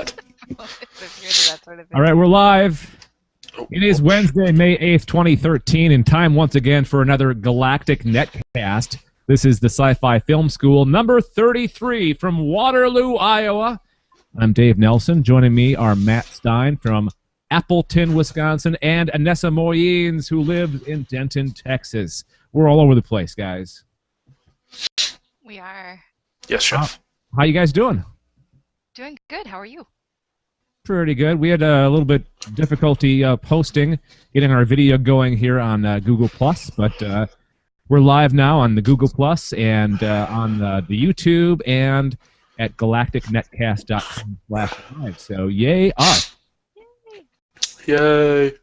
All right, we're live. It is Wednesday, May 8th, 2013, and time once again for another Galactic Netcast. This is the Sci-Fi Film School, number 33 from Waterloo, Iowa. I'm Dave Nelson. Joining me are Matt Stein from Appleton, Wisconsin, and Anessa Moyens, who lives in Denton, Texas. We're all over the place, guys. We are. Yes, Chef. How you guys doing? Doing good. How are you? Pretty good. We had a little bit difficulty posting, getting our video going here on Google+, but we're live now on the Google+, and on the YouTube, and at galacticnetcast.com/live. So yay us. Yay.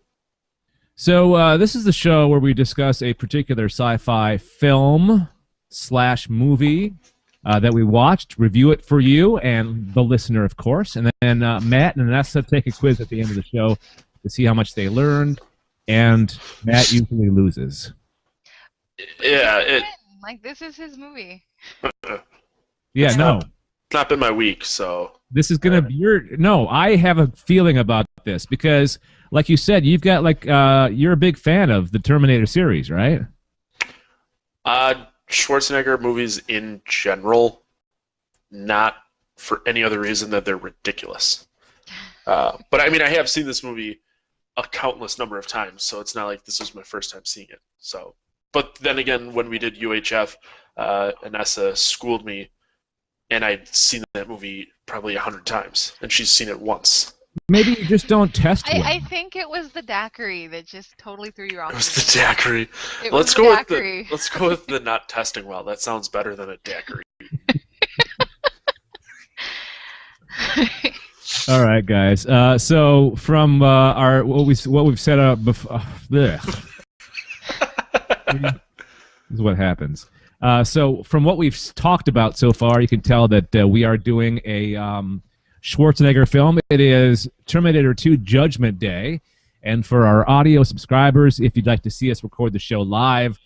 So this is the show where we discuss a particular sci-fi film/movie that we watched, review it for you and the listener, of course, and then Matt and Anessa take a quiz at the end of the show to see how much they learned, and Matt usually loses. Yeah, like this is his movie. Yeah, no. It's not been my week, so... This is going to be your... No, I have a feeling about this because, like you said, you've got, like, you're a big fan of the Terminator series, right? Schwarzenegger movies in general, not for any other reason than they're ridiculous. But, I mean, I have seen this movie a countless number of times, so it's not like this was my first time seeing it. So, but then again, when we did UHF, Anessa schooled me, and I'd seen that movie probably 100 times, and she's seen it once. Maybe you just don't test well. I think it was the daiquiri that just totally threw you off. It was the daiquiri. Let's go with the not testing well. That sounds better than a daiquiri. All right, guys. So from our what we've set up before, this is what happens. So from what we've talked about so far, you can tell that we are doing a Schwarzenegger film. It is Terminator 2 Judgment Day. And for our audio subscribers, if you'd like to see us record the show live,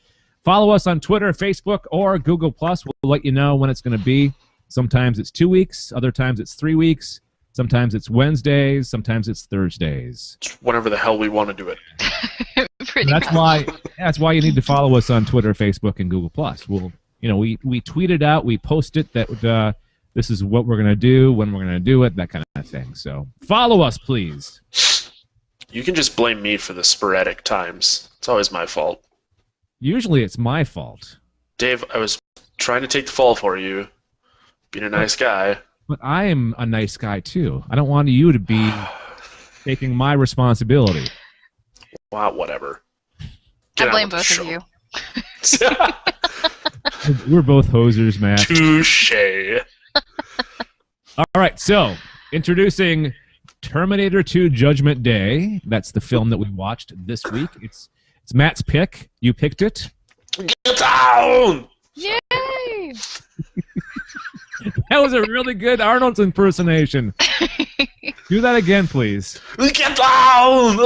follow us on Twitter, Facebook, or Google+. We'll let you know when it's going to be. Sometimes it's 2 weeks. Other times it's 3 weeks. Sometimes it's Wednesdays. Sometimes it's Thursdays. Whenever the hell we want to do it. That's why you need to follow us on Twitter, Facebook, and Google+. We tweet it out. We post it that this is what we're going to do, when we're going to do it, that kind of thing. So follow us, please. You can just blame me for the sporadic times. It's always my fault. Usually it's my fault. Dave, I was trying to take the fall for you, being a nice guy. But I am a nice guy, too. I don't want you to be taking my responsibility. Wow, whatever. I blame both of you. We're both hosers, Matt. Touché. All right, so introducing Terminator 2 Judgment Day. That's the film that we watched this week. It's Matt's pick. You picked it. Get down! Yay! That was a really good Arnold's impersonation. Do that again, please. Get down!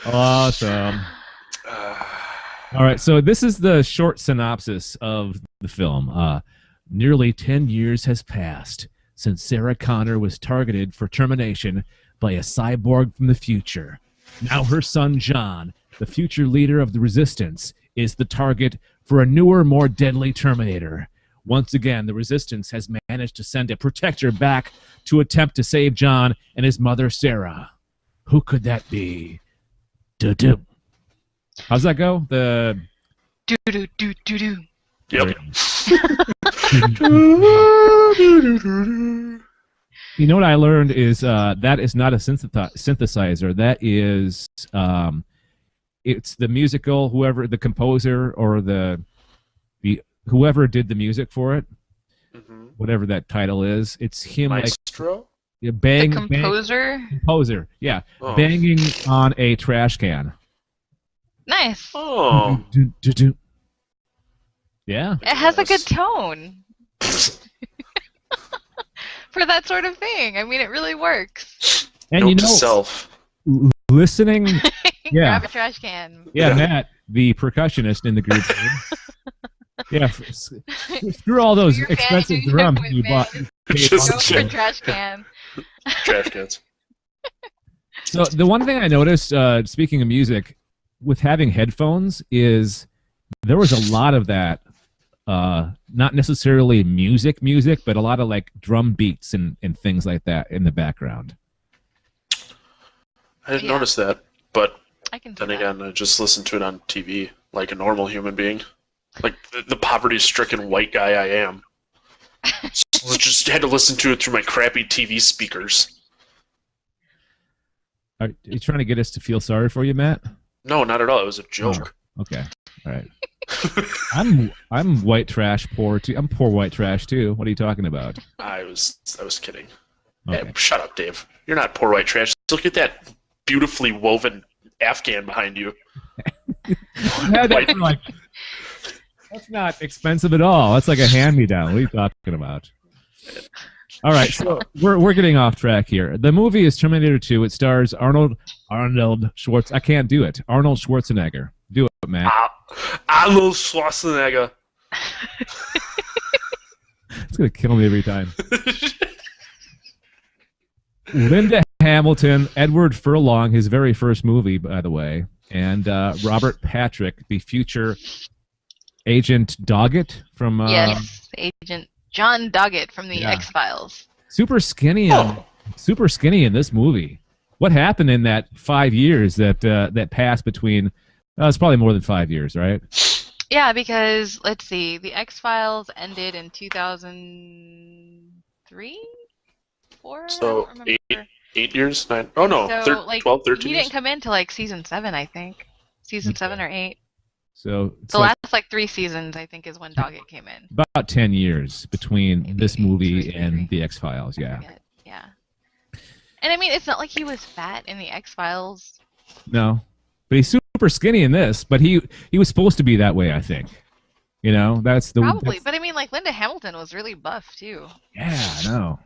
Awesome. All right, so this is the short synopsis of the film. Nearly 10 years has passed since Sarah Connor was targeted for termination by a cyborg from the future. Now her son, John, the future leader of the Resistance, is the target for a newer, more deadly Terminator. Once again, the Resistance has managed to send a protector back to attempt to save John and his mother, Sarah. Who could that be? Do-do. How's that go? The Do-do-do-do-do. Yep. You know what I learned is that is not a synthesizer. That is, it's the musical, whoever, the composer or the whoever did the music for it, whatever that title is. It's him, Maestro? like, yeah, the composer? Composer, yeah. Oh. Banging on a trash can. Nice. Oh. Yeah. It has a good tone. For that sort of thing. I mean, it really works. And Note to self. Listening... Yeah. Grab a trash can. Yeah, Matt, the percussionist in the group. Yeah, screw all those Your expensive vanity drums you bought. equipment. Just Go for a trash can. trash cans. So the one thing I noticed, speaking of music, with having headphones, is there was a lot of that. Not necessarily music, but a lot of like drum beats and things like that in the background. I didn't notice that, but I can see then that. again, I just listened to it on TV like a normal human being. Like the poverty-stricken white guy I am. So I just had to listen to it through my crappy TV speakers. Are you trying to get us to feel sorry for you, Matt? No, not at all. It was a joke. Oh, okay, all right. I'm white trash poor too. I'm poor white trash too. What are you talking about? I was kidding. Okay. Hey, shut up, Dave. You're not poor white trash. Look at that beautifully woven Afghan behind you. That's not expensive at all. That's like a hand-me-down. What are you talking about? All right, so we're getting off track here. The movie is Terminator 2. It stars Arnold Schwarzenegger. I can't do it. Arnold Schwarzenegger. Do it, Matt. Arnold Schwarzenegger. It's gonna kill me every time. Linda Hamilton, Edward Furlong, his very first movie, by the way, and Robert Patrick, the future Agent Doggett from Yes, Agent John Doggett from the Yeah. X-Files. super skinny in this movie. What happened in that 5 years that passed between? It's probably more than 5 years, right? Yeah, because let's see, the X-Files ended in 2003, 4. So, I don't remember. 8 years? 9? Oh, no. So, 12, 13 he years? didn't come into like season 7, I think. Season 7 or 8. So it's The like last like 3 seasons, I think, is when Doggett came in. about 10 years between Maybe this 2 or movie 3. and the X-Files. I Yeah. forget. Yeah. And I mean, it's not like he was fat in the X-Files. No, but he's super skinny in this. But he was supposed to be that way, I think. You know, that's the Probably, that's- but I mean, like Linda Hamilton was really buff too. Yeah, I know.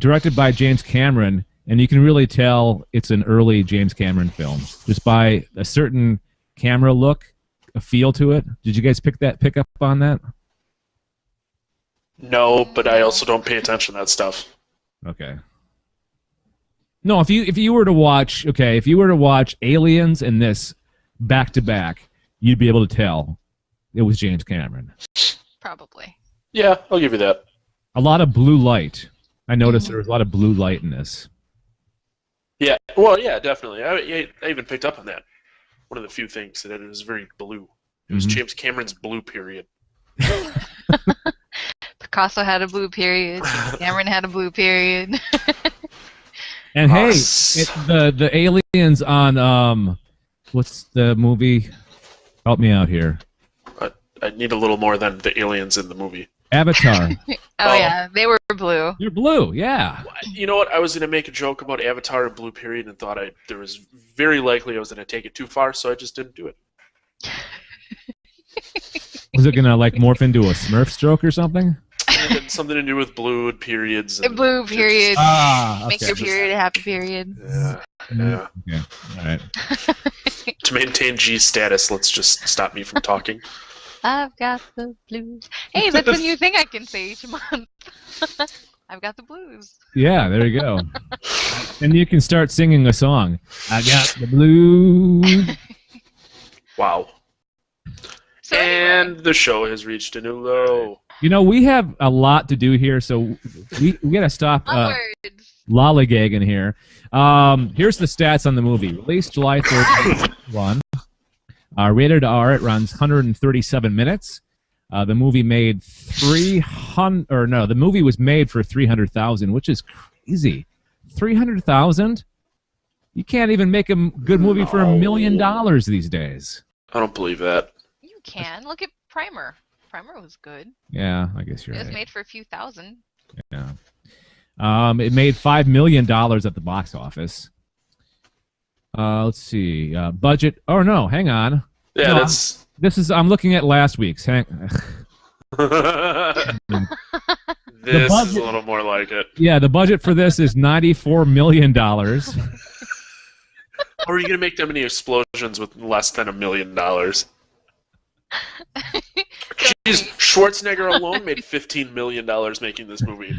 Directed by James Cameron, and you can really tell it's an early James Cameron film just by a certain camera look, a feel to it. Did you guys pick up on that? No, but I also don't pay attention to that stuff. Okay. No, if you were to watch Aliens and this back to back, you'd be able to tell it was James Cameron. Probably. Yeah, I'll give you that. A lot of blue light. I noticed there was a lot of blue light in this. Yeah, well, yeah, definitely. I even picked up on that. One of the few things that it was very blue. It was Mhm. James Cameron's blue period. Picasso had a blue period. Cameron had a blue period. And hey, Us. the aliens on what's the movie? Help me out here. I need a little more than the aliens in the movie. Avatar. Oh yeah, they were blue. They're blue. Yeah. You know what? I was going to make a joke about Avatar and blue period and thought there was very likely I was going to take it too far, so I just didn't do it. Was it gonna like morph into a Smurf stroke or something? It had something to do with blue and periods. A And blue period. Ah, Make okay. your period a happy period. Yeah. Okay. All right. To maintain G status, let's just stop me from talking. I've got the blues. Hey, that's a new thing I can say each month. I've got the blues. Yeah, there you go. And you can start singing a song. I got the blues. Wow. So anyway, And the show has reached a new low. You know, we have a lot to do here, so we gotta stop onwards. lollygagging here. Here's the stats on the movie. Released July 31. Rated R. It runs 137 minutes. The movie made the movie was made for 300,000, which is crazy. 300,000? You can't even make a good movie for $1 million these days. I don't believe that. You can look at Primer. Primer was good. Yeah, I guess you're It was right. made for a few thousand. Yeah. It made $5 million at the box office. Let's see. Budget. Oh no, hang on. Yeah, No, that's. I'm looking at last week's. This budget- is a little more like it. Yeah, the budget for this is $94 million. How are you going to make that many explosions with less than $1 million? Jeez, Schwarzenegger alone made $15 million making this movie.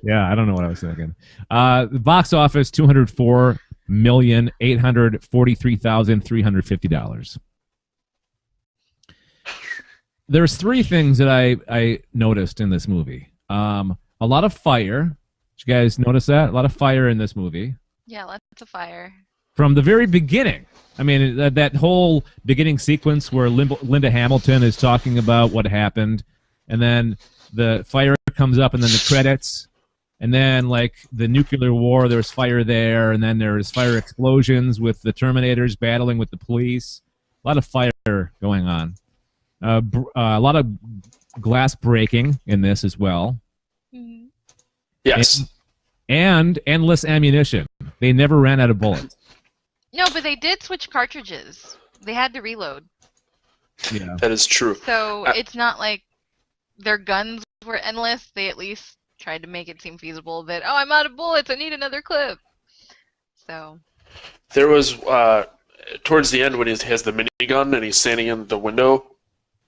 Yeah, I don't know what I was thinking. The box office, $204,843,350. There's three things that I noticed in this movie. A lot of fire. Did you guys notice that? A lot of fire in this movie. Yeah, lots of fire. From the very beginning. I mean, that whole beginning sequence where Linda Hamilton is talking about what happened, and then the fire comes up, and then the credits, and then, like, the nuclear war, there's fire there, and then there's fire explosions with the Terminators battling with the police. A lot of fire going on. A lot of glass breaking in this as well. Mm-hmm. Yes. And endless ammunition. They never ran out of bullets. No, but they did switch cartridges. They had to reload. Yeah. That is true. So it's not like their guns were endless. They at least tried to make it seem feasible that, oh, I'm out of bullets, I need another clip. So there was, towards the end when he has the minigun and he's standing in the window,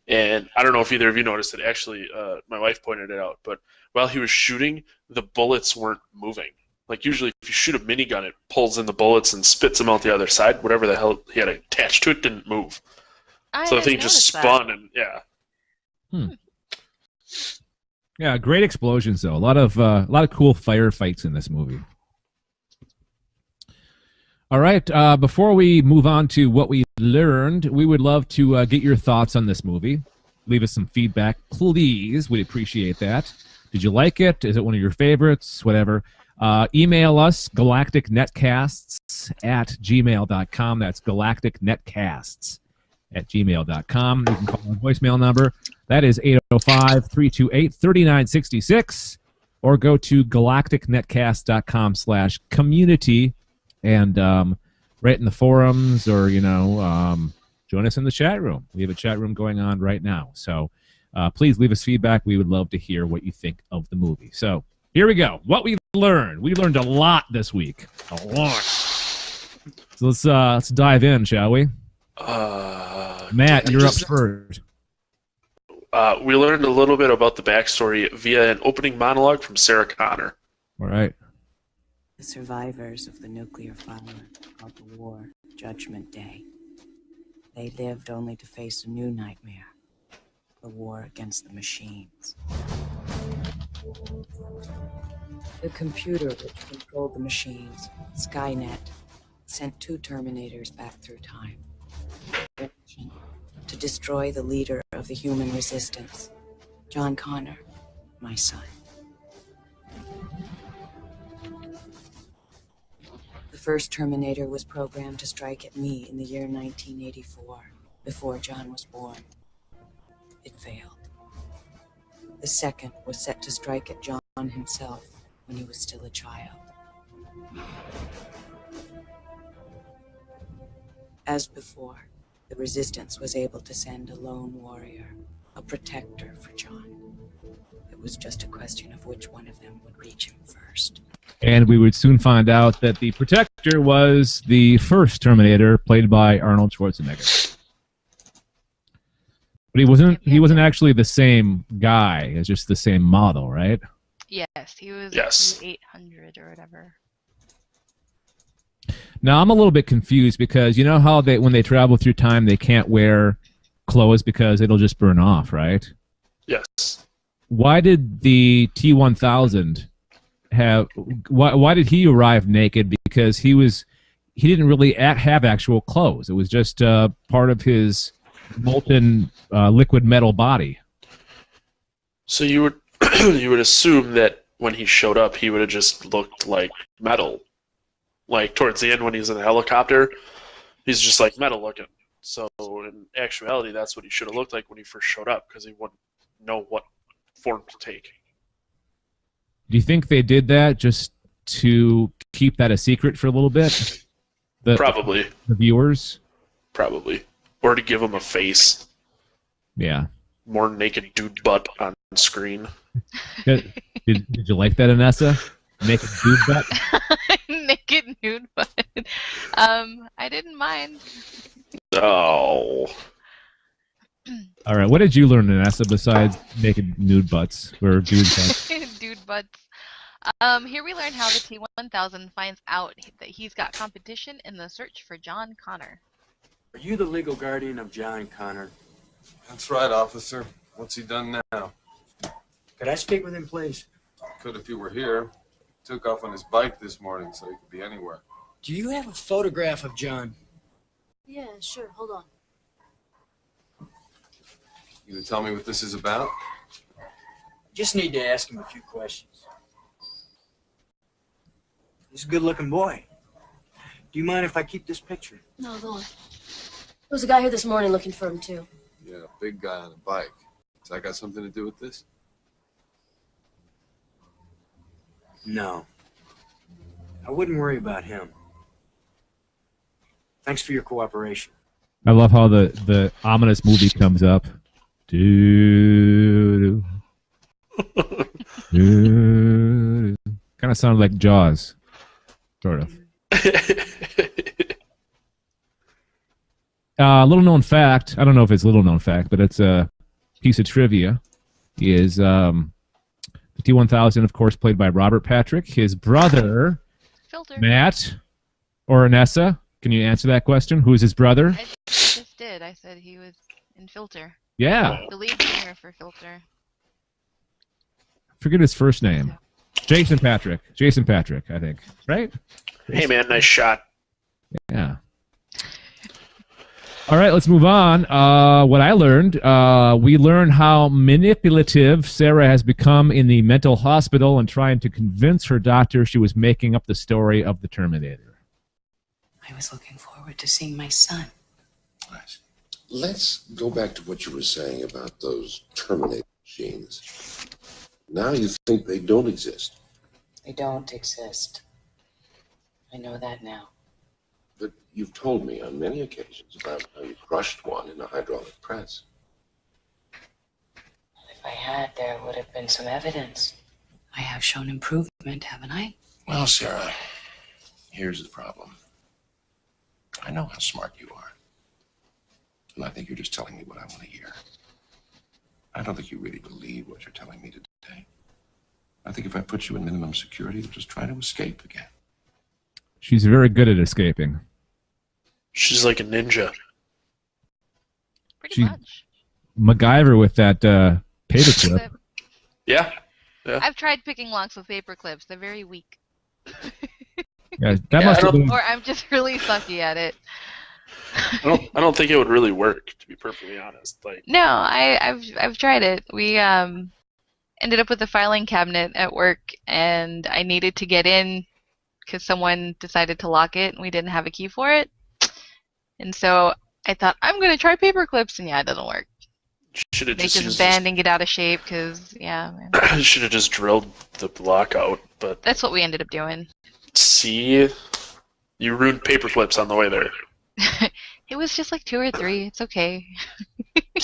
and I don't know if either of you noticed it. Actually, my wife pointed it out, but while he was shooting, the bullets weren't moving. Like, usually if you shoot a minigun, it pulls in the bullets and spits them out the other side. Whatever the hell he had attached to it didn't move. So the thing just spun, and yeah. Yeah, great explosions though. A lot of cool firefights in this movie. All right, before we move on to what we learned, we would love to get your thoughts on this movie. Leave us some feedback, please. We'd appreciate that. Did you like it? Is it one of your favorites? Whatever. Email us, galacticnetcasts@gmail.com. That's galacticnetcasts@gmail.com. You can call our voicemail number. That is 805-328-3966. Or go to galacticnetcast.com/community and write in the forums, or, join us in the chat room. We have a chat room going on right now. So please leave us feedback. We would love to hear what you think of the movie. So here we go. What we learned. We learned a lot this week. A lot. So let's dive in, shall we? Matt, you're up first. We learned a little bit about the backstory via an opening monologue from Sarah Connor. All right. The survivors of the nuclear fire called the war Judgment Day. They lived only to face a new nightmare, the war against the machines. The computer which controlled the machines, Skynet, sent 2 Terminators back through time. Their mission, to destroy the leader of the human resistance, John Connor, my son. The first Terminator was programmed to strike at me in the year 1984, before John was born. It failed. The second was set to strike at John himself when he was still a child. As before, the Resistance was able to send a lone warrior, a protector for John. It was just a question of which one of them would reach him first. And we would soon find out that the protector was the first Terminator, played by Arnold Schwarzenegger. But he wasn't actually the same guy. It's just the same model, right? yes, he was Yes. 800 or whatever. Now, I'm a little bit confused because you know how when they travel through time, they can't wear clothes because it'll just burn off, right? Yes. Why did the T-1000 why did he arrive naked? Because he didn't really have actual clothes. It was just part of his molten liquid metal body. So you would you would assume that when he showed up, he would have just looked like metal. Like towards the end when he's in the helicopter, he's just like metal looking. So in actuality, that's what he should have looked like when he first showed up, because he wouldn't know what form to take. Do you think they did that just to keep that a secret for a little bit? Probably. The viewers? Probably. Or to give him a face. Yeah. More naked dude butt on screen. Did you like that, Anessa? Naked dude butt? Naked nude butt. I didn't mind. Oh. All right. What did you learn, Vanessa, besides making nude butts or dude butts? Dude butts. Here we learn how the T-1000 finds out that he's got competition in the search for John Connor. Are you the legal guardian of John Connor? That's right, officer. What's he done now? Could I speak with him, please? Could if he were here. Took off on his bike this morning, so he could be anywhere. Do you have a photograph of John? Yeah, sure. Hold on. You gonna tell me what this is about? Just need to ask him a few questions. He's a good-looking boy. Do you mind if I keep this picture? No, go on. There was a guy here this morning looking for him, too. Yeah, a big guy on a bike. Has that got something to do with this? No. I wouldn't worry about him. Thanks for your cooperation. I love how the ominous movie comes up. Kind of sounded like Jaws, sort of. Little known fact. I don't know if it's little known fact, but it's a piece of trivia. Is the T-1000, of course, played by Robert Patrick. His brother, Filter. Matt or Anessa. Can you answer that question? Who is his brother? I just did. I said he was in Filter. Yeah. The lead singer for Filter. Forget his first name. Jason Patrick. Jason Patrick, I think. Right? Hey, man, nice shot. Yeah. All right, let's move on. What I learned, we learned how manipulative Sarah has become in the mental hospital and trying to convince her doctor she was making up the story of the Terminator. I was looking forward to seeing my son. Right. Let's go back to what you were saying about those Terminator machines. Now you think they don't exist. They don't exist. I know that now. But you've told me on many occasions about how you crushed one in a hydraulic press. If I had, there would have been some evidence. I have shown improvement, haven't I? Well, Sarah, here's the problem. I know how smart you are. And I think you're just telling me what I want to hear. I don't think you really believe what you're telling me today. I think if I put you in minimum security, you'll just try to escape again. She's very good at escaping. She's like a ninja. Pretty She- much. MacGyver with that paperclip. Yeah. I've tried picking locks with paper clips. They're very weak. Yeah, that must I have been. Or I'm just really sucky at it. I don't think it would really work, to be perfectly honest. Like, No, I've tried it. We ended up with a filing cabinet at work, and I needed to get in because someone decided to lock it, and we didn't have a key for it. And so I thought, I'm going to try paper clips, and yeah, it doesn't work. should have They just just used bend and get out of shape because, yeah, man. should have just drilled the block out. But That's what we ended up doing. see, you ruined paper clips on the way there. It was just like 2 or 3. It's okay.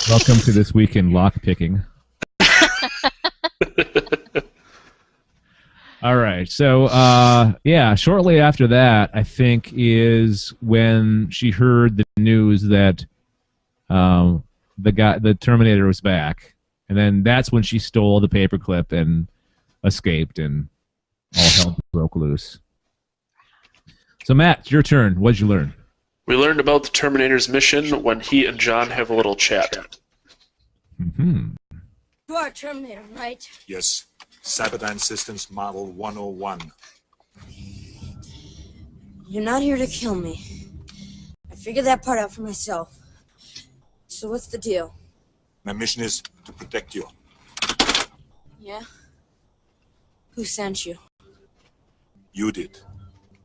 Welcome to this week in lock picking. All right, so yeah, shortly after that, I think is when she heard the news that the Terminator was back, and then that's when she stole the paperclip and escaped, and all hell broke loose. So Matt, it's your turn. What'd you learn? We learned about the Terminator's mission when he and John have a little chat. Mm-hmm. You are Terminator, right? Yes. Cyberdyne Systems Model 101. You're not here to kill me. I figured that part out for myself. So what's the deal? My mission is to protect you. Yeah? Who sent you? You did.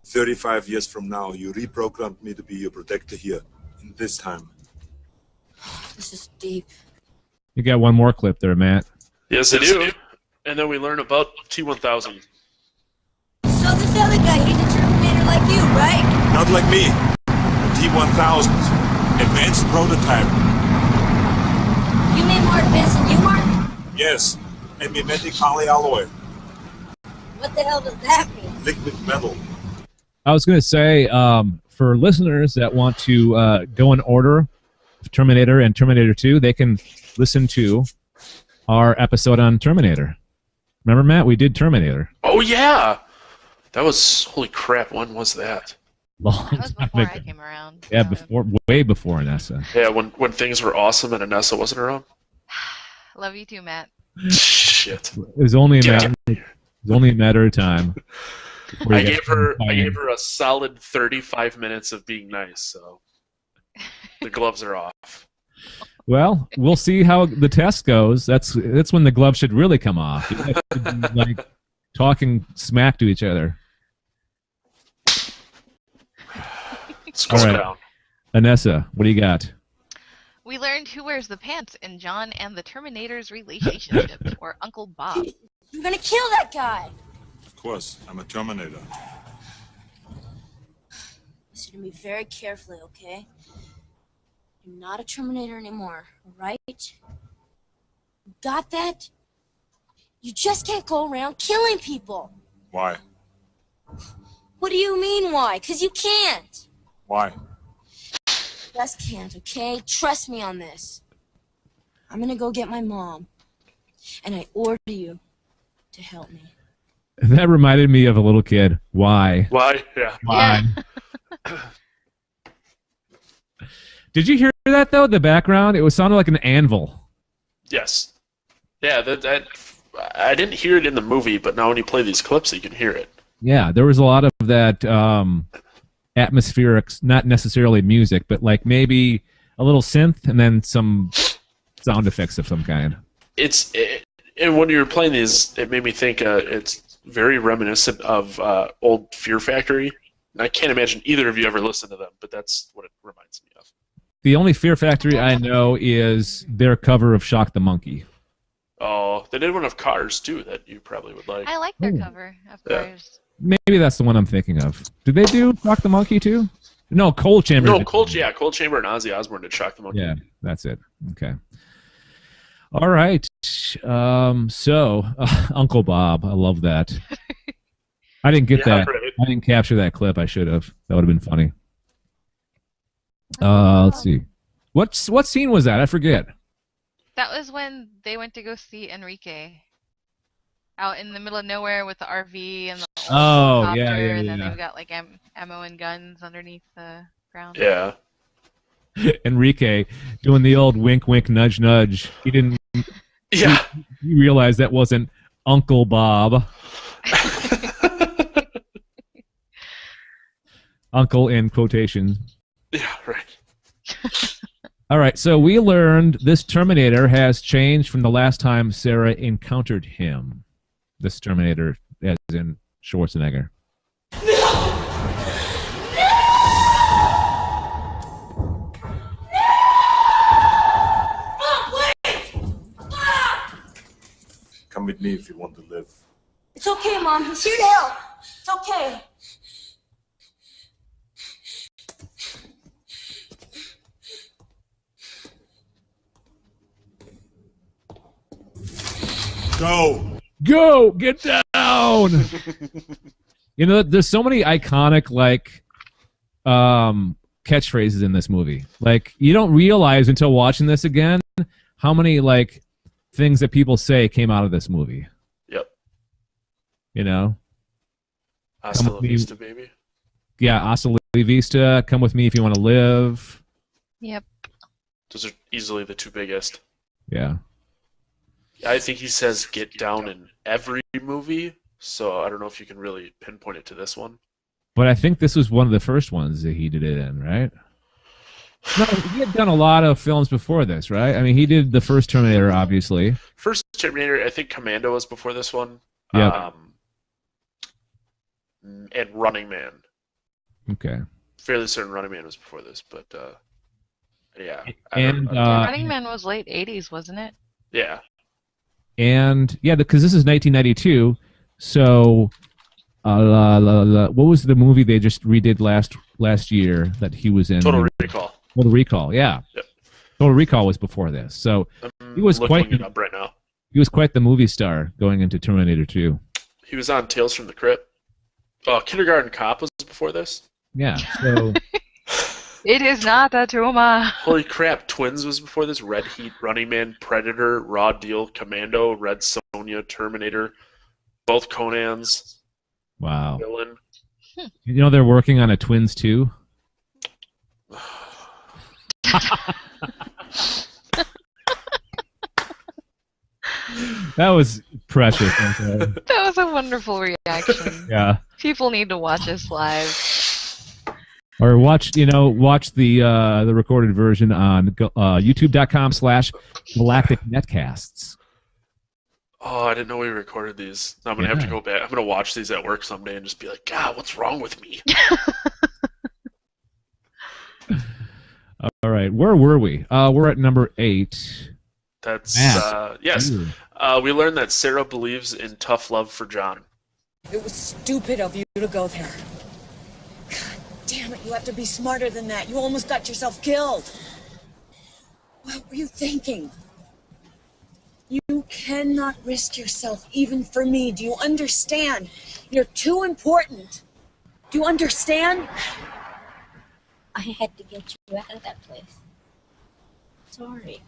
35 years from now, you reprogrammed me to be your protector here, in this time. This is deep. You got one more clip there, Matt. Yes, I do. And then we learn about T-1000. So this other guy, he's a Terminator like you, right? Not like me. T-1000. Advanced prototype. You mean more advanced than you are? Yes. And mimetic polyalloy. What the hell does that mean? Liquid metal. I was going to say, for listeners that want to go in order, Terminator and Terminator 2, they can listen to our episode on Terminator. Remember, Matt? We did Terminator. Oh, yeah! That was, holy crap, when was that? Long That was time before ago. I came around. Yeah, so- way before Nessa. Yeah, when things were awesome and Anessa wasn't around. Love you too, Matt. Shit. It was only a Get matter. It was only a matter of time. before you I guys gave started her fighting. a solid 35 minutes of being nice, so the gloves are off. Well, we'll see how the test goes. That's when the glove should really come off. You guys should be, like talking smack to each other. Scroll All right. down. Anessa, what do you got? We learned who wears the pants in John and the Terminator's relationship, or Uncle Bob. You're gonna kill that guy. Of course, I'm a Terminator. Listen to me very carefully, okay? You're not a Terminator anymore, alright? Got that? You just can't go around killing people. Why? What do you mean, why? 'Cause you can't. Why? Just can't, okay? Trust me on this. I'm gonna go get my mom, and I order you to help me. That reminded me of a little kid. Why? Why? Yeah. Why? Did you hear that though? The background, it was sounded like an anvil. Yes. Yeah, that I didn't hear it in the movie, but now when you play these clips, you can hear it. Yeah, there was a lot of that atmospheric, not necessarily music, but like maybe a little synth and then some sound effects of some kind. And when you were playing these, it made me think it's very reminiscent of old Fear Factory. And I can't imagine either of you ever listened to them, but that's what it reminds me of. The only Fear Factory I know is their cover of Shock the Monkey. Oh, they did one of Cars too that you probably would like. I like their Ooh. cover, of Yeah. course. Maybe that's the one I'm thinking of. Did they do Shock the Monkey too? No, Cold Chamber. No, Cold Chamber and Ozzy Osbourne did Shock the Monkey. Yeah, that's it. Okay. All right. Uncle Bob, I love that. I didn't get Yeah, that. right. I didn't capture that clip. I should have. That would have been funny. Let's see. What scene was that? I forget. That was when they went to go see Enrique. Out in the middle of nowhere with the RV and the Oh, helicopter, yeah, and then yeah. they've got like ammo and guns underneath the ground. Yeah. Enrique doing the old wink, wink, nudge, nudge. He didn't. Yeah. He realized that wasn't Uncle Bob. Uncle in quotation. Yeah, right. All right, so we learned this Terminator has changed from the last time Sarah encountered him. This Terminator, as in Schwarzenegger. Come with me if you want to live. It's okay, Mom. He's here to help. It's okay. Go! Go! Get down! You know, there's so many iconic, like, catchphrases in this movie. Like, you don't realize until watching this again how many, like, things that people say came out of this movie. Yep. You know? Hasta Come la with me. vista, baby. Yeah, hasta la vista, come with me if you want to live. Yep. Those are easily the two biggest. Yeah. I think he says get down in every movie, so I don't know if you can really pinpoint it to this one. But I think this was one of the first ones that he did it in, right? No, he had done a lot of films before this, right? I mean, he did the first Terminator, obviously. First Terminator, I think Commando was before this one. Yep. And Running Man. Okay. Fairly certain Running Man was before this, but yeah. And Running Man was late 80s, wasn't it? Yeah. And yeah, because this is 1992, so what was the movie they just redid last year that he was in? Total Recall. Total Recall, yeah. Yep. Total Recall was before this, so he was looking it up right now. He was quite the movie star going into Terminator 2. He was on Tales from the Crypt. Kindergarten Cop was before this. Yeah. So It is not a tumor. Holy crap! Twins was before this. Red Heat, Running Man, Predator, Raw Deal, Commando, Red Sonja, Terminator, both Conans. wow. Villain. You know they're working on a Twins 2. That was precious. Okay. That was a wonderful reaction. Yeah. People need to watch us live. Or watch the recorded version on youtube.com/Galactic Netcasts. Oh, I didn't know we recorded these. I'm gonna have to go back. I'm gonna watch these at work someday and just be like, God, what's wrong with me? All right, where were we? We're at number 8. That's Matt. yes. We learned that Sarah believes in tough love for John. It was stupid of you to go there. God damn it, you have to be smarter than that. You almost got yourself killed. What were you thinking? You cannot risk yourself even for me. Do you understand? You're too important. Do you understand? I had to get you out of that place. Sorry.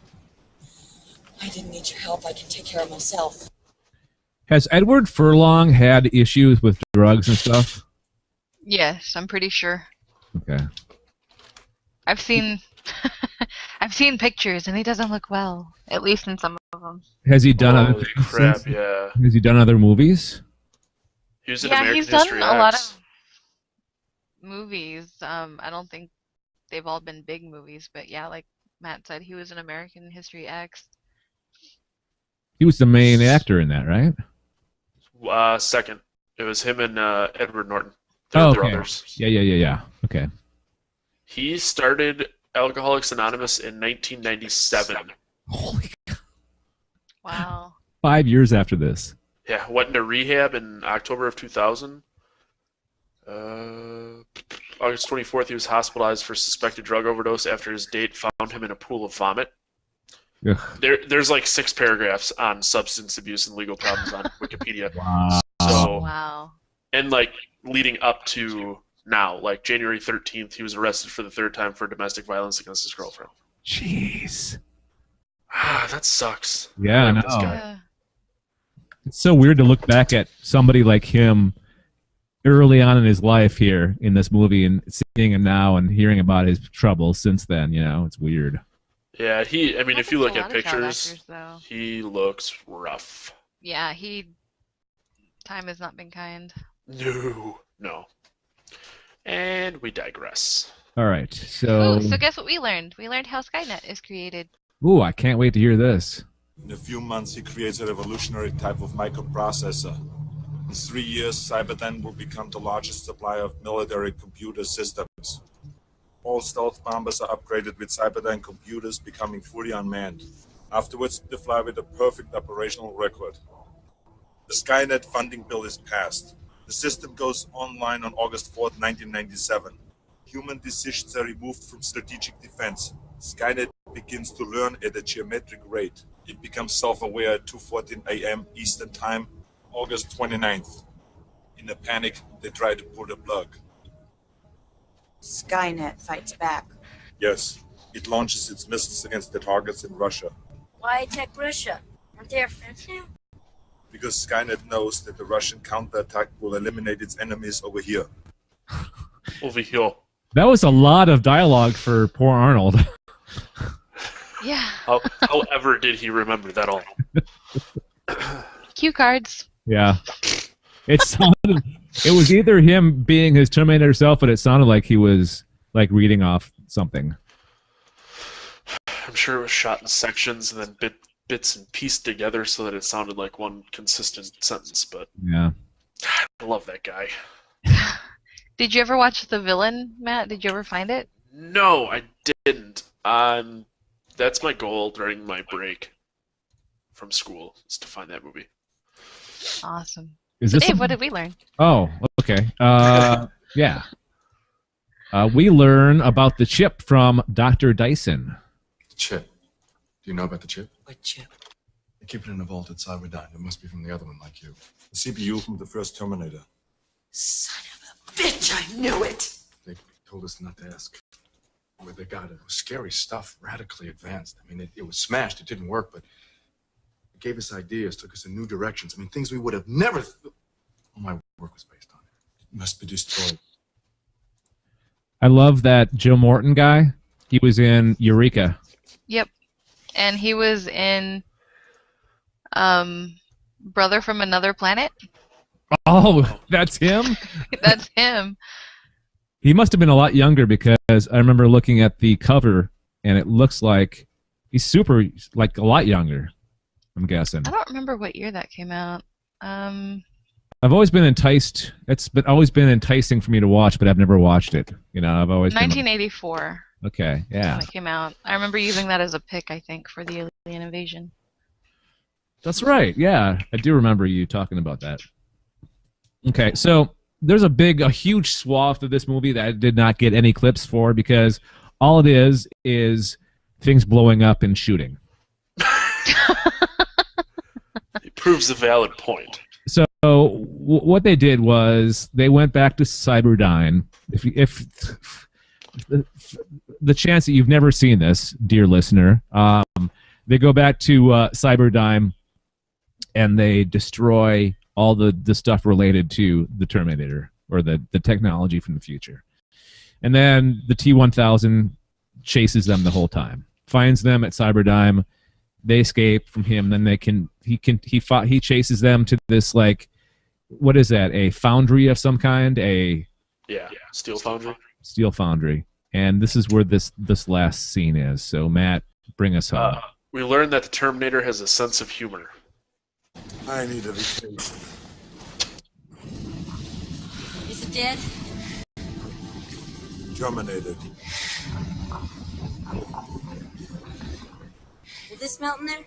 I didn't need your help. I can take care of myself. Has Edward Furlong had issues with drugs and stuff? Yes, I'm pretty sure. Okay. I've seen I've seen pictures and he doesn't look well, at least in some of them. Has he done other Holy things crap! since? Yeah. Has he done other movies? He was in Yeah, American he's done History a lot X. of movies. I don't think they've all been big movies, but yeah, like Matt said, he was in American History X. He was the main actor in that, right? Second, it was him and Edward Norton. Oh, They're okay. brothers. Yeah. Okay. He started Alcoholics Anonymous in 1997. Holy God. Wow. 5 years after this. Yeah, went into rehab in October of 2000. August 24th, he was hospitalized for suspected drug overdose after his date found him in a pool of vomit. Ugh. There's like 6 paragraphs on substance abuse and legal problems on Wikipedia. Wow. So, Wow. and like leading up to now, like January 13th, he was arrested for the 3rd time for domestic violence against his girlfriend. Jeez. That sucks. Yeah, I like this know. guy. Yeah. It's so weird to look back at somebody like him early on in his life here in this movie and seeing him now and hearing about his troubles since then. You know, it's weird. Yeah, I mean, if you look at Happens to a lot of child pictures, actors, though. he looks rough. Yeah, time has not been kind. No. And we digress. All right. So, Ooh, so guess what we learned? We learned how Skynet is created. I can't wait to hear this. In a few months, he creates a revolutionary type of microprocessor. In 3 years, Cyberdyne will become the largest supplier of military computer systems. All stealth bombers are upgraded with Cyberdyne computers, becoming fully unmanned. Afterwards, they fly with a perfect operational record. The Skynet funding bill is passed. The system goes online on August 4th, 1997. Human decisions are removed from strategic defense. Skynet begins to learn at a geometric rate. It becomes self-aware at 2:14 a.m. Eastern Time, August 29th. In a panic, they try to pull the plug. Skynet fights back. Yes, it launches its missiles against the targets in Russia. Why attack Russia? Aren't they our friends now? Because Skynet knows that the Russian counterattack will eliminate its enemies over here. Over here. That was a lot of dialogue for poor Arnold. Yeah. However did he remember that all? Cue cards. Yeah. It was either him being his Terminator self, but it sounded like he was like reading off something. I'm sure it was shot in sections and then bits and pieced together so that it sounded like one consistent sentence, but Yeah. I love that guy. Did you ever watch The Villain, Matt? Did you ever find it? No, I didn't. That's my goal during my break from school, is to find that movie. Awesome. Is So this Dave, what did we learn? Oh, okay. Yeah. We learn about the chip from Dr. Dyson. The chip. Do you know about the chip? What chip? They keep it in a vault at Cyberdyne. It must be from the other one, like you. The CPU from the first Terminator. Son of a bitch, I knew it! They Told us not to ask where they got it. It was scary stuff, radically advanced. I mean, it was smashed. It didn't work, but it gave us ideas, took us in new directions. I mean, things we would have never... All my work was based on it. It must be destroyed. I love that Joe Morton guy. He was in Eureka. Yep. And he was in Brother from Another Planet. Oh, that's him? That's him. He must have been a lot younger because I remember looking at the cover and it looks like he's super, like a lot younger, I'm guessing. I don't remember what year that came out. I've always been enticed. It's been always been enticing for me to watch, but I've never watched it. You know, I've always 1984. Okay, yeah. When it came out. I remember using that as a pick, I think, for the Alien Invasion. That's right. Yeah, I do remember you talking about that. Okay, so there's a huge swath of this movie that I did not get any clips for because all it is things blowing up and shooting. It proves a valid point. So what they did was they went back to Cyberdyne. If the chance that you've never seen this, dear listener, they go back to Cyberdyne and they destroy all the stuff related to the Terminator or the technology from the future. And then the T-1000 chases them the whole time, finds them at Cyberdyne. They escape from him. Then he chases them to this, like, what is that? A foundry of some kind? Steel foundry. Steel foundry. And this is where this last scene is. So Matt, bring us home. We learned that the Terminator has a sense of humor. I need a vacation. Is it dead? Terminated. Will this melt in there?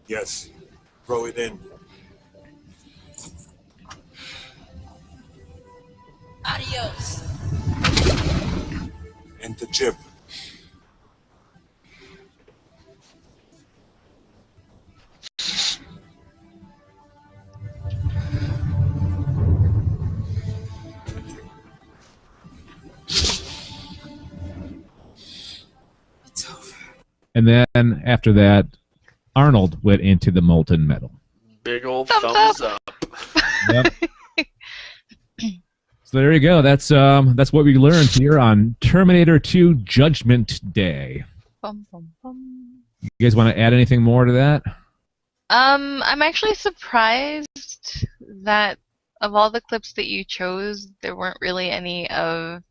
Yes. Throw it in. Adios. And the chip. It's over. And then after that, Arnold went into the molten metal. Big old Thumbs thumbs up. Yep. So there you go. That's what we learned here on Terminator 2 Judgment Day. Bum, bum, bum. You guys want to add anything more to that? I'm actually surprised that of all the clips that you chose, there weren't really any of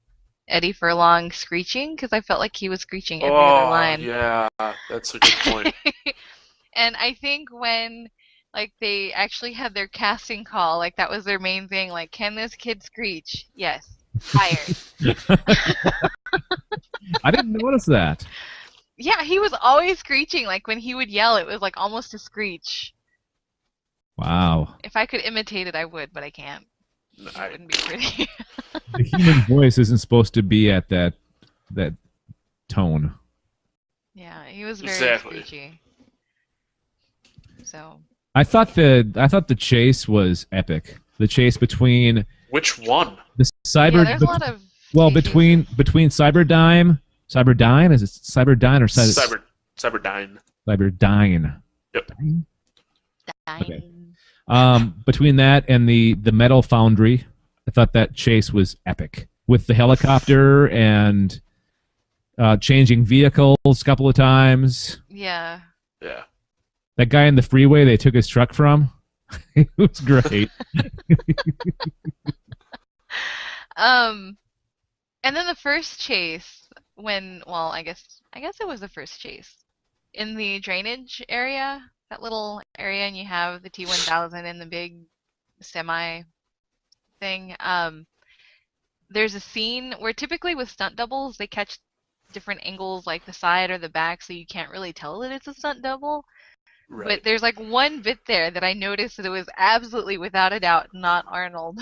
Eddie Furlong screeching, because I felt like he was screeching every other line. Yeah, that's a good point. And I think when they actually had their casting call, that was their main thing, can this kid screech? Yes. Hired. I didn't notice that. Yeah, he was always screeching. When he would yell, it was almost a screech. Wow. If I could imitate it, I would, but I can't. It wouldn't be pretty. The human voice isn't supposed to be at that tone. Yeah, he was very Exactly. screechy. So. I thought the chase was epic. The chase between Which one? the cyber. Yeah, there's a lot of. Well, chases. between Cyberdyne, is it Cyberdyne or Cyberdyne. Cyberdyne? Yep. Okay. Between that and the metal foundry, I thought that chase was epic with the helicopter and changing vehicles a couple of times. Yeah. Yeah. That guy in the freeway they took his truck from, it was great. And then the first chase, I guess it was the first chase in the drainage area, that little area, and you have the T-1000 and the big semi thing. There's a scene where typically with stunt doubles they catch different angles, like the side or the back, so you can't really tell that it's a stunt double. Right. But there's one bit there that I noticed that it was absolutely, without a doubt, not Arnold.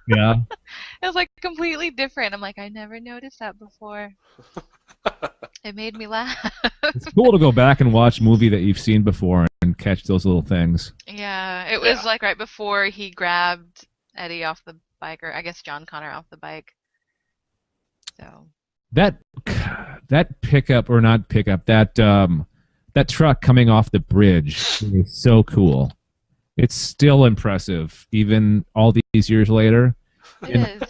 Yeah. It was completely different. I'm I never noticed that before. It made me laugh. It's cool to go back and watch a movie that you've seen before and catch those little things. Yeah, it was right before he grabbed Eddie off the bike, or I guess John Connor off the bike. So That pickup or not pickup, that truck coming off the bridge is so cool. It's still impressive, even all these years later. it is.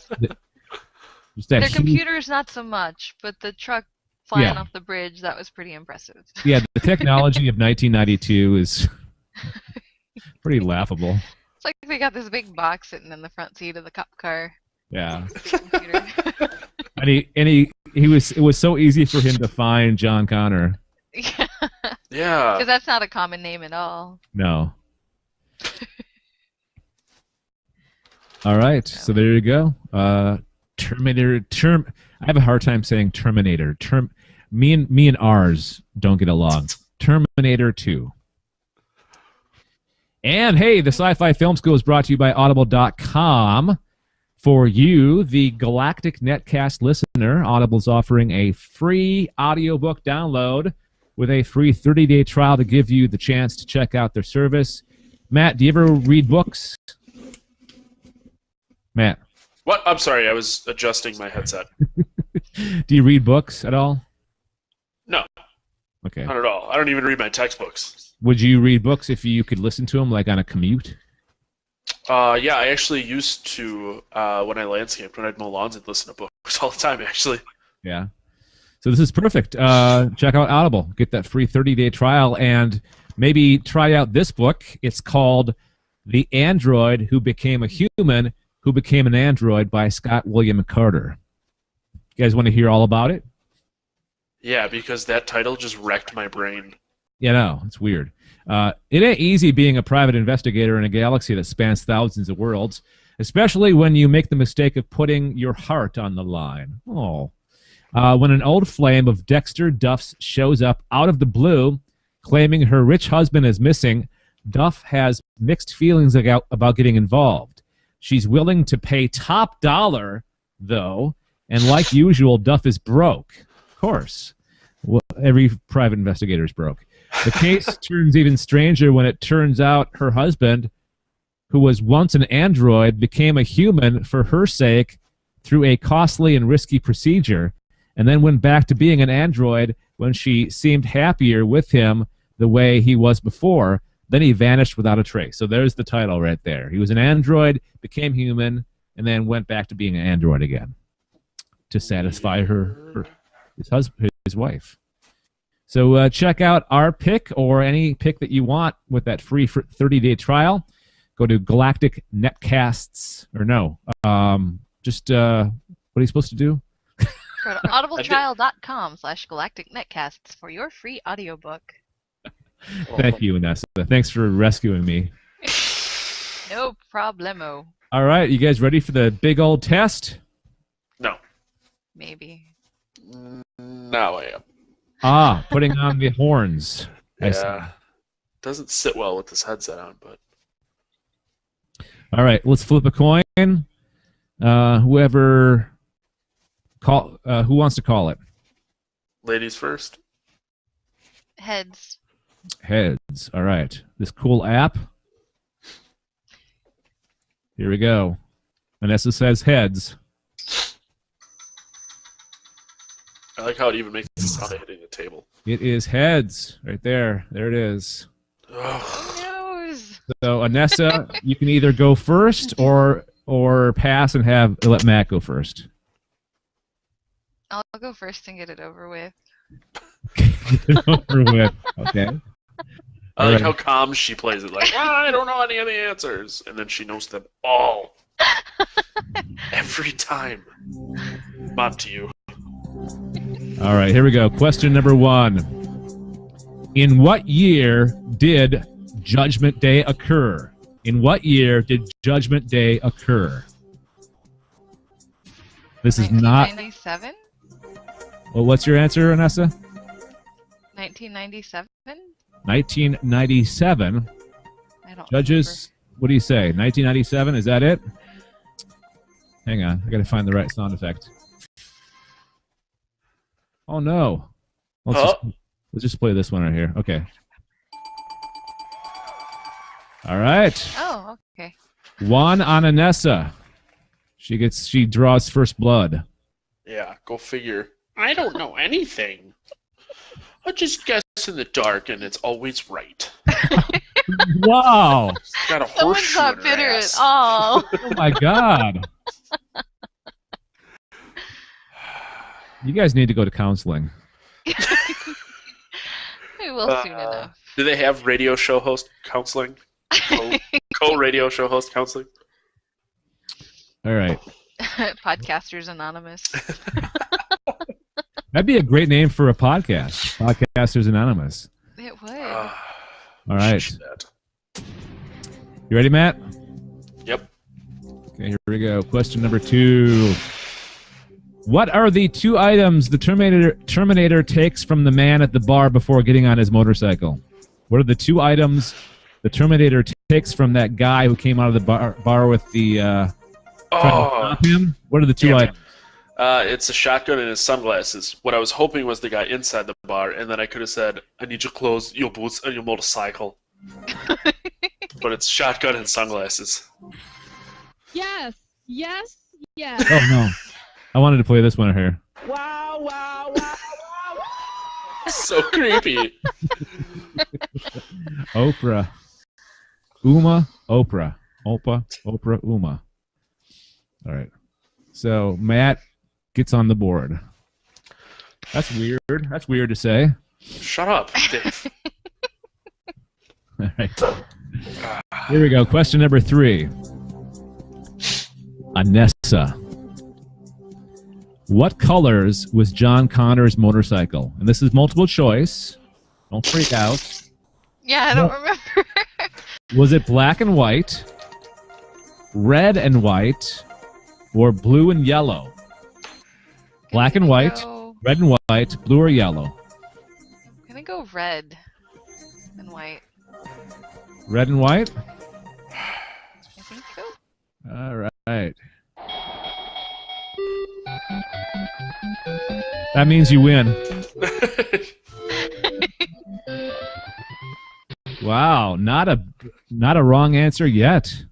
Just that Their huge- computers, not so much, but the truck flying off the bridge, that was pretty impressive. Yeah, the technology of 1992 is pretty laughable. It's like they got this big box sitting in the front seat of the cop car. Yeah. Computer. It was so easy for him to find John Connor. Yeah. Yeah. Because that's not a common name at all. No. All right, so there you go. Terminator. I have a hard time saying Terminator. Me and ours don't get along. Terminator 2. And hey, the Sci-Fi Film School is brought to you by Audible.com. For you, the Galactic Netcast listener, Audible's offering a free audiobook download with a free 30-day trial to give you the chance to check out their service. Matt, do you ever read books? Matt. What? I'm sorry, I was adjusting my headset. Do you read books at all? No. Okay. Not at all. I don't even read my textbooks. Would you read books if you could listen to them, like on a commute? Yeah, I actually used to, when I landscaped, when I'd mow lawns, I'd listen to books all the time, actually. Yeah. So this is perfect. Check out Audible. Get that free 30-day trial and maybe try out this book. It's called The Android Who Became a Human Who Became an Android by Scott William Carter. You guys want to hear all about it? Yeah, because that title just wrecked my brain. Yeah, no, it's weird. It ain't easy being a private investigator in a galaxy that spans thousands of worlds, especially when you make the mistake of putting your heart on the line. Oh. When an old flame of Dexter Duff's shows up out of the blue, claiming her rich husband is missing, Duff has mixed feelings about getting involved. She's willing to pay top dollar, though, and like usual, Duff is broke. Of course. Well, every private investigator is broke. The case turns even stranger when it turns out her husband, who was once an android, became a human for her sake through a costly and risky procedure, and then went back to being an android when she seemed happier with him the way he was before. Then he vanished without a trace. So there's the title right there. He was an android, became human, and then went back to being an android again to satisfy his wife. So check out our pick or any pick that you want with that free 30-day trial. Go to Galactic Netcasts, or no, what are you supposed to do? Go to audibletrial.com/galacticnetcasts for your free audiobook. Thank you, Vanessa. Thanks for rescuing me. No problemo. All right, you guys ready for the big old test? No. Maybe. Now I am. Putting on the horns. Yeah. Doesn't sit well with this headset on, but... All right, let's flip a coin. Who wants to call it? Ladies first. Heads. Heads. All right. This cool app. Here we go. Vanessa says heads. I like how it even makes the sound of hitting the table. It is heads. Right there. There it is. Nose. So, Anessa, you can either go first or pass and let Matt go first. I'll go first and get it over with. Get it over with. Okay. I like how calm she plays it. Like, I don't know any of the answers. And then she knows them all. Every time. On to you. All right, here we go. Question number 1. In what year did Judgment Day occur? In what year did Judgment Day occur? This is not... 1997? Well, what's your answer, Anessa? 1997? 1997. I don't Judges, what do you say? 1997, is that it? Hang on, I gotta find the right sound effect. Oh no. Let's just play this one right here. Okay. All right. Oh, okay. 1 on Anessa. She draws first blood. Yeah, go figure. I don't know anything. I just guess in the dark, and it's always right. Wow. Got a Someone's horseshoe not in her bitter at ass. all. Oh my God. You guys need to go to counseling. We will soon enough. Do they have radio show host counseling? Co-radio show host counseling? All right. Podcasters Anonymous. That'd be a great name for a podcast. Podcasters Anonymous. It would. All right. Shit. You ready, Matt? Yep. Okay, here we go. Question number 2. What are the 2 items the Terminator takes from the man at the bar before getting on his motorcycle? What are the 2 items the Terminator takes from that guy who came out of the bar with the trying to stop him? What are the 2 items? It's a shotgun and his sunglasses. What I was hoping was the guy inside the bar, and then I could have said, I need your clothes, your boots, and your motorcycle. But it's shotgun and sunglasses. Yes. Oh, no. I wanted to play this one here. Wow. So creepy. Oprah. Uma. Oprah. Oprah. Uma. All right. So Matt gets on the board. That's weird. That's weird to say. Shut up, Dave. All right. Here we go. Question number 3. Anessa. What colors was John Connor's motorcycle? And this is multiple choice. Don't freak out. Yeah, I don't remember. Was it black and white, red and white, or blue and yellow? Black and white, red and white, blue or yellow? I'm gonna go red and white. Red and white? I think so. All right. That means you win. Wow, not a wrong answer yet.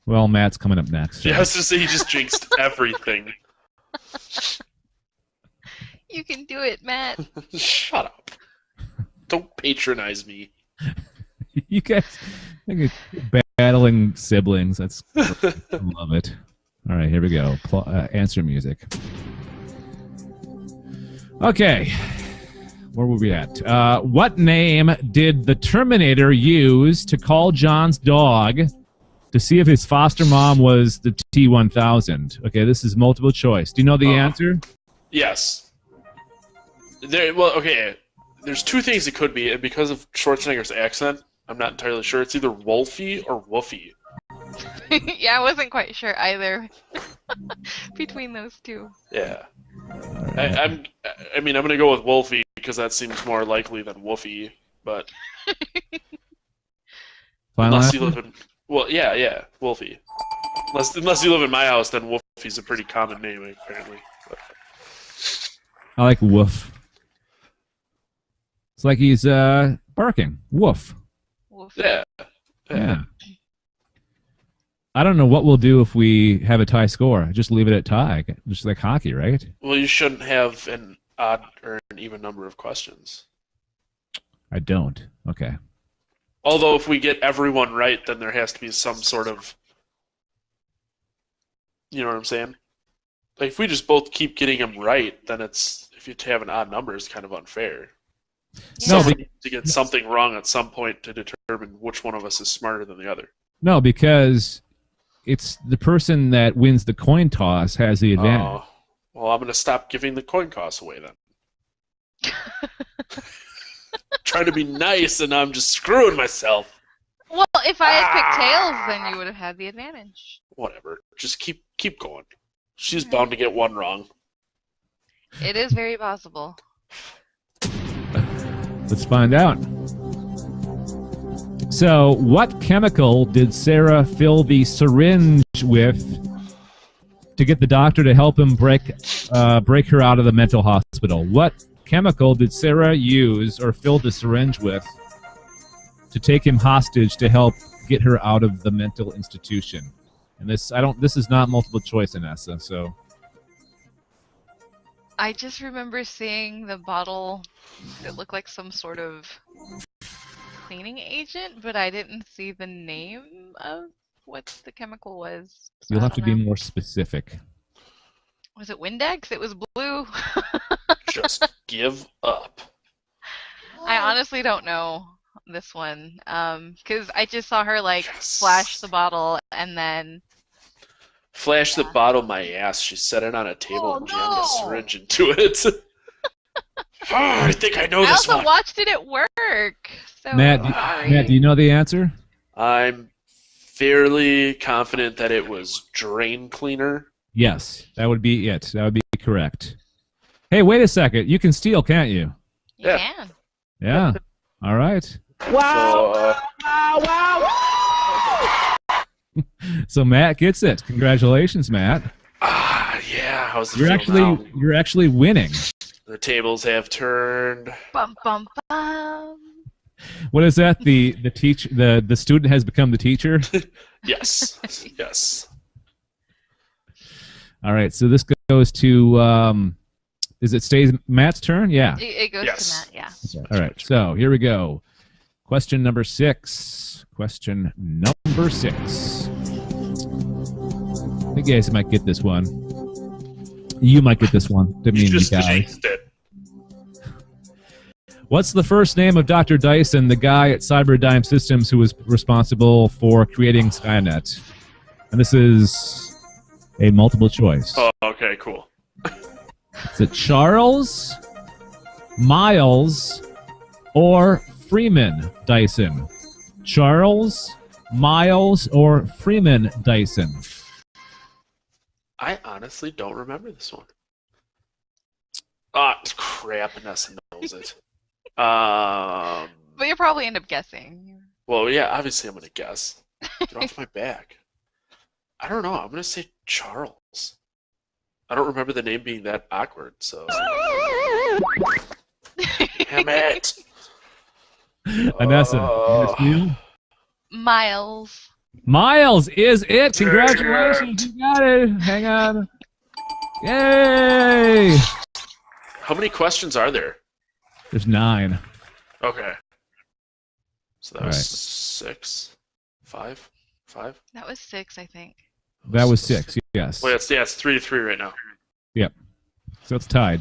Well, Matt's coming up next. So. Yeah, I was just saying he just jinxed everything. You can do it, Matt. Shut up. Don't patronize me. You guys battling siblings. That's I love it. All right, here we go. Answer music. Okay. Where were we at? What name did the Terminator use to call John's dog to see if his foster mom was the T-1000? Okay, this is multiple choice. Do you know the answer? Yes. Well, okay. There's 2 things it could be, and because of Schwarzenegger's accent, I'm not entirely sure. It's either Wolfie or Woofy. Yeah, I wasn't quite sure either between those 2. Yeah. I mean, I'm going to go with Wolfie because that seems more likely than Woofy, but... unless you live in... Well, yeah, Wolfie. Unless you live in my house, then Woofy's a pretty common name, apparently. But... I like woof. It's like he's barking. Woof. Yeah. I don't know what we'll do if we have a tie score. Just leave it at tie, just like hockey, right? Well, you shouldn't have an odd or an even number of questions. I don't. Okay. Although if we get everyone right, then there has to be some sort of... You know what I'm saying? Like, if we just both keep getting them right, then it's... If you have an odd number, it's kind of unfair. No, So we need to get something wrong at some point to determine which one of us is smarter than the other. No, because it's the person that wins the coin toss has the advantage. Well, I'm going to stop giving the coin toss away then. Trying to be nice, and I'm just screwing myself. Well, if I had picked tails, then you would have had the advantage. Whatever. Just keep going. She's bound to get one wrong. It is very possible. Let's find out. So, what chemical did Sarah fill the syringe with to get the doctor to help him break her out of the mental hospital? What chemical did Sarah use or fill the syringe with to take him hostage to help get her out of the mental institution? And this is not multiple choice, Anessa. So I just remember seeing the bottle that looked like some sort of cleaning agent, but I didn't see the name of what the chemical was. So you'll I have to don't be know. more specific. Was it Windex? It was blue. Just give up. I honestly don't know this one. Because I just saw her like Yes. flash the bottle and then Flash the bottle my ass. She set it on a table and jammed a syringe into it. I think I know I this also one. watched it at work. So Matt, do you know the answer? I'm fairly confident that it was drain cleaner. Yes, that would be it. That would be correct. Hey, wait a second. You can steal, can't you? you Yeah. can. Yeah. All right. Wow. So Matt gets it. Congratulations, Matt. Yeah. How's the You're feel actually now? you're actually winning. The tables have turned. Bum bum bum. What is that? The student has become the teacher. Yes. Yes. All right. So this goes to stays Matt's turn? Yeah. It goes Yes. to Matt, yeah. All right. So here we go. Question number 6. Question number 6. I think you guys might get this one. You might get this one. Didn't mean you just guys. jinxed it. What's the first name of Dr. Dyson, the guy at Cyberdyne Systems who was responsible for creating Skynet? And this is a multiple choice. Oh, okay, cool. Is it Charles, Miles, or Freeman Dyson? Charles, Miles, or Freeman Dyson? I honestly don't remember this one. Ah, crap, Nessa knows it. But you'll probably end up guessing. Well, yeah, obviously I'm going to guess. Get off my back. I don't know. I'm going to say Charles. I don't remember the name being that awkward, so. Damn it. Anessa, you gonna steal? Miles. Miles is it. Congratulations. You got it. Hang on. Yay. How many questions are there? There's 9. Okay. So that All was right. 6? 5? 5? That was 6, I think. That was 6, yes. Well, it's 3-3 right now. Yep. So it's tied.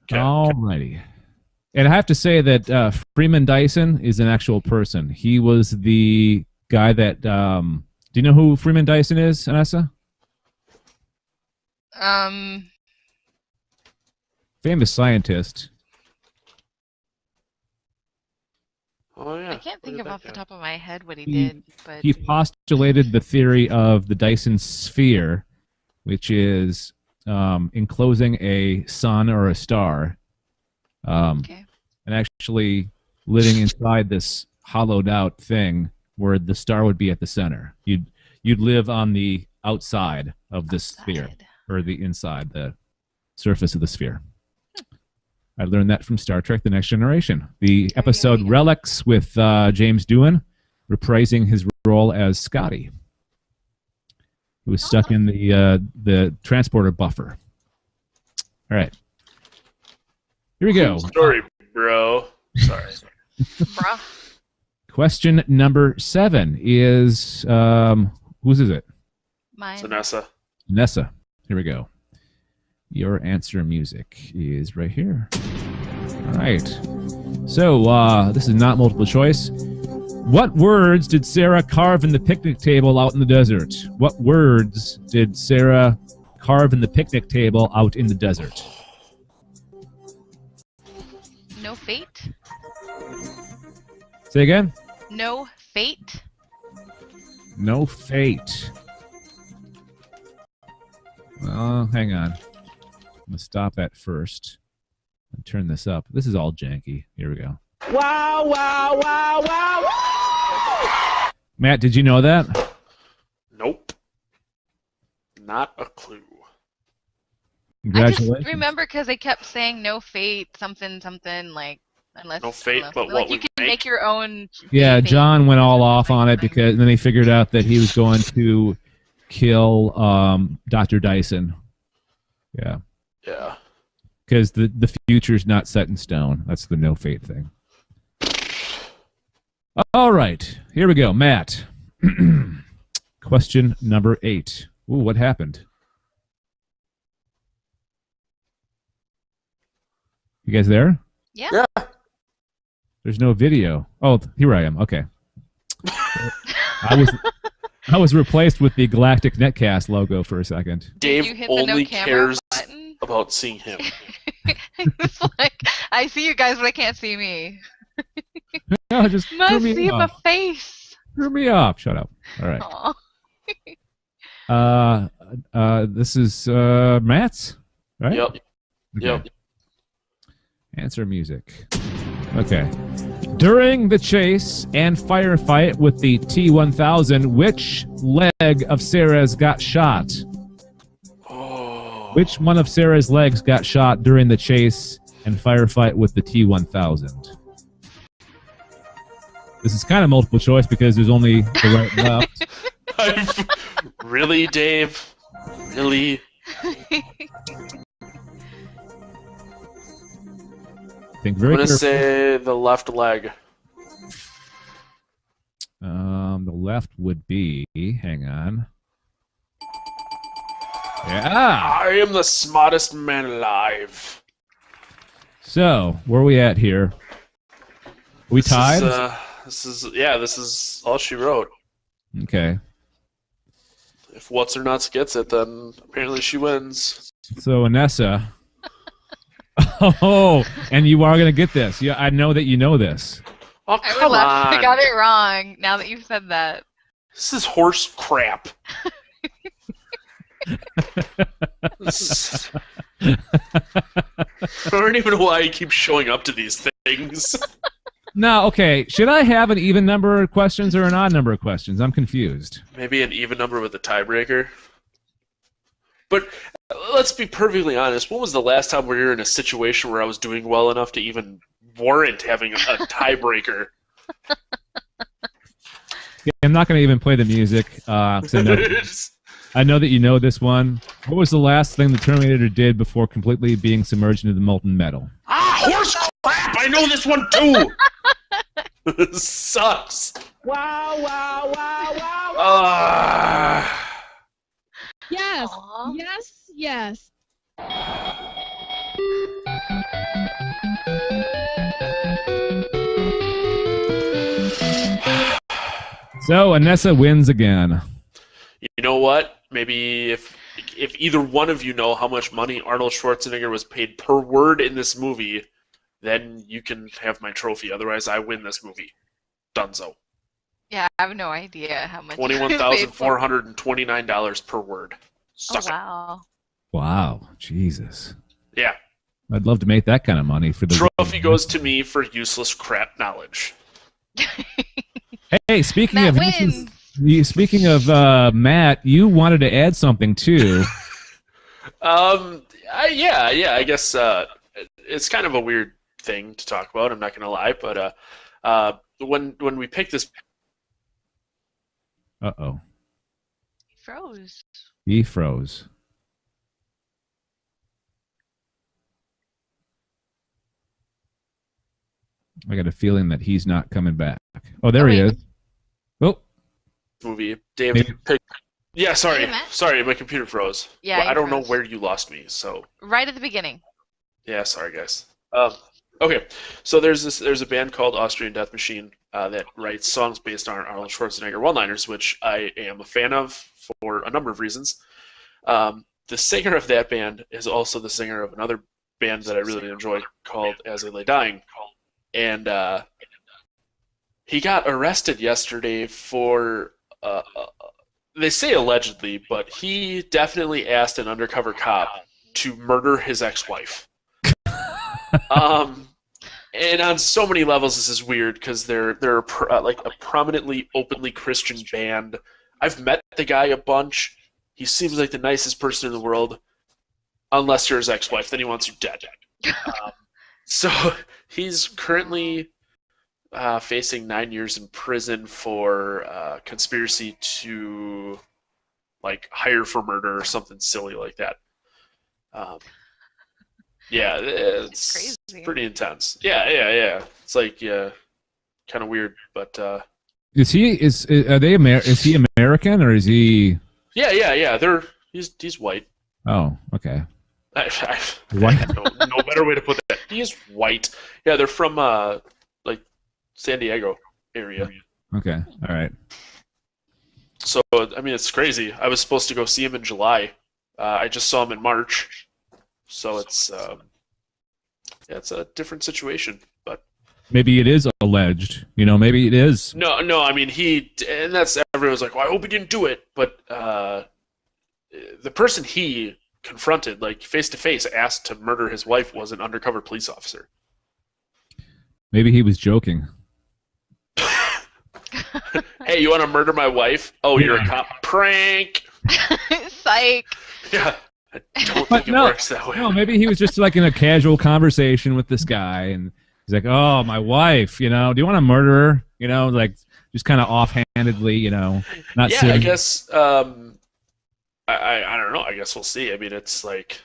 Okay. Alrighty. And I have to say that Freeman Dyson is an actual person. He was the guy that. Do you know who Freeman Dyson is, Anessa? Famous scientist. Oh, yeah. I can't think Look of at off that the guy. top of my head what he He- did, but He postulated the theory of the Dyson sphere, which is enclosing a sun or a star, okay. and actually living inside this hollowed out thing where the star would be at the center. You'd live on the outside of this sphere, Outside. or the inside, the surface of the sphere. I learned that from Star Trek: The Next Generation. The episode you go. Relics with James Doohan reprising his role as Scotty, who was stuck in the transporter buffer. All right. Here we go. Story, bro. Sorry. Bruh. Question number 7 is whose is it? Mine. So, Nessa. Nessa. Here we go. Your answer music is right here. All right. So this is not multiple choice. What words did Sarah carve in the picnic table out in the desert? What words did Sarah carve in the picnic table out in the desert? No fate? Say again? No fate? No fate. Well, hang on. I'm going to stop that first and turn this up. This is all janky. Here we go. Wow, wow, wow, wow, wow. Matt, did you know that? Nope. Not a clue. I Congratulations. just remember because they kept saying no fate, something, something, like, Unless No fate, but like what you we can make. make your own. Yeah, fate. John went all off on it because and then he figured out that he was going to kill Dr. Dyson. Yeah. Yeah. Because the future's not set in stone. That's the no fate thing. All right. Here we go. Matt. Question number 8. Ooh, what happened? You guys there? Yeah. Yeah. There's no video. Oh, here I am. Okay. I was replaced with the Galactic Netcast logo for a second. Dave you hit the only no camera cares button? about seeing him. It's like I see you guys, but I can't see me. No, just screw Must me see my off. face. Screw me off. Shut up. All right. This is Matt's, right? Yep. Okay. Yep. Answer music. Okay. During the chase and firefight with the T-1000, which leg of Sarah's got shot? Oh. Which one of Sarah's legs got shot during the chase and firefight with the T-1000? This is kind of multiple choice because there's only the right and left. Really, Dave? Really? Think very I'm gonna carefully. say the left leg. The left would be. Hang on. Yeah. I am the smartest man alive. So where are we at here? Are we tied? This is all she wrote. Okay. If What's Her Nuts gets it, then apparently she wins. So Anessa. Oh, and you are gonna get this. Yeah, I know that you know this. Oh, I come would laugh if I on. got it wrong. Now that you've said that. This is horse crap. This is... I don't even know why I keep showing up to these things. Now, okay, should I have an even number of questions or an odd number of questions? I'm confused. Maybe an even number with a tiebreaker. But let's be perfectly honest. When was the last time we were in a situation where I was doing well enough to even warrant having a tiebreaker? Yeah, I'm not going to even play the music. 'Cause I know that you know this one. What was the last thing the Terminator did before completely being submerged into the molten metal? Ah, horse crap! I know this one too! This sucks. Wow, wow, wow, wow. Yes, Aw. yes, yes. So Anessa wins again. You know what? Maybe if either one of you know how much money Arnold Schwarzenegger was paid per word in this movie, then you can have my trophy. Otherwise, I win this movie. Dunzo. Yeah, I have no idea how much. $21,429 per word. Oh Suck it. wow. Wow, Jesus. Yeah. I'd love to make that kind of money for the Trophy goes to me for useless crap knowledge. Hey, speaking Matt of wins. speaking of Matt, you wanted to add something too. Yeah. I guess it's kind of a weird thing to talk about. I'm not gonna lie, but when we picked this, Uh-oh. He froze. He froze. I got a feeling that he's not coming back. Oh, there he wait. is. Oh, movie, Dave Maybe- picked. Yeah, sorry, Hey, Matt. sorry, my computer froze. Yeah, Well, you I don't know froze. where you lost me, so Right at the beginning. yeah, sorry guys. Okay, so there's a band called Austrian Death Machine that writes songs based on Arnold Schwarzenegger one-liners, which I am a fan of for a number of reasons. The singer of that band is also the singer of another band that I really enjoy called As I Lay Dying, and he got arrested yesterday for they say allegedly, but he definitely asked an undercover cop to murder his ex-wife. And on so many levels, this is weird because they're like a prominently, openly Christian band. I've met the guy a bunch. He seems like the nicest person in the world, unless you're his ex-wife. Then he wants you dead. So he's currently facing 9 years in prison for conspiracy to like hire for murder or something silly like that. Yeah, it's crazy. pretty intense. Yeah. It's like kind of weird, but Is he is he American or is he? yeah. He's white. Oh, okay. I White? have no better way to put that. He is white. Yeah, they're from like San Diego area. Okay, all right. So I mean, it's crazy. I was supposed to go see him in July. I just saw him in March. So it's a different situation, but Maybe it is alleged. You know, maybe it is. no. I mean, and that's everyone's like, well, I hope he didn't do it, but the person he confronted, like face to face, asked to murder his wife was an undercover police officer. Maybe he was joking. Hey, you want to murder my wife? Oh, you're a cop. Prank. Psych. Yeah. I don't think it works that way. No, maybe he was just like in a casual conversation with this guy, and he's like, "Oh, my wife, do you want to murder her?" Like just kind of offhandedly, not Yeah, serious. I guess. I don't know. I guess we'll see. I mean, it's like,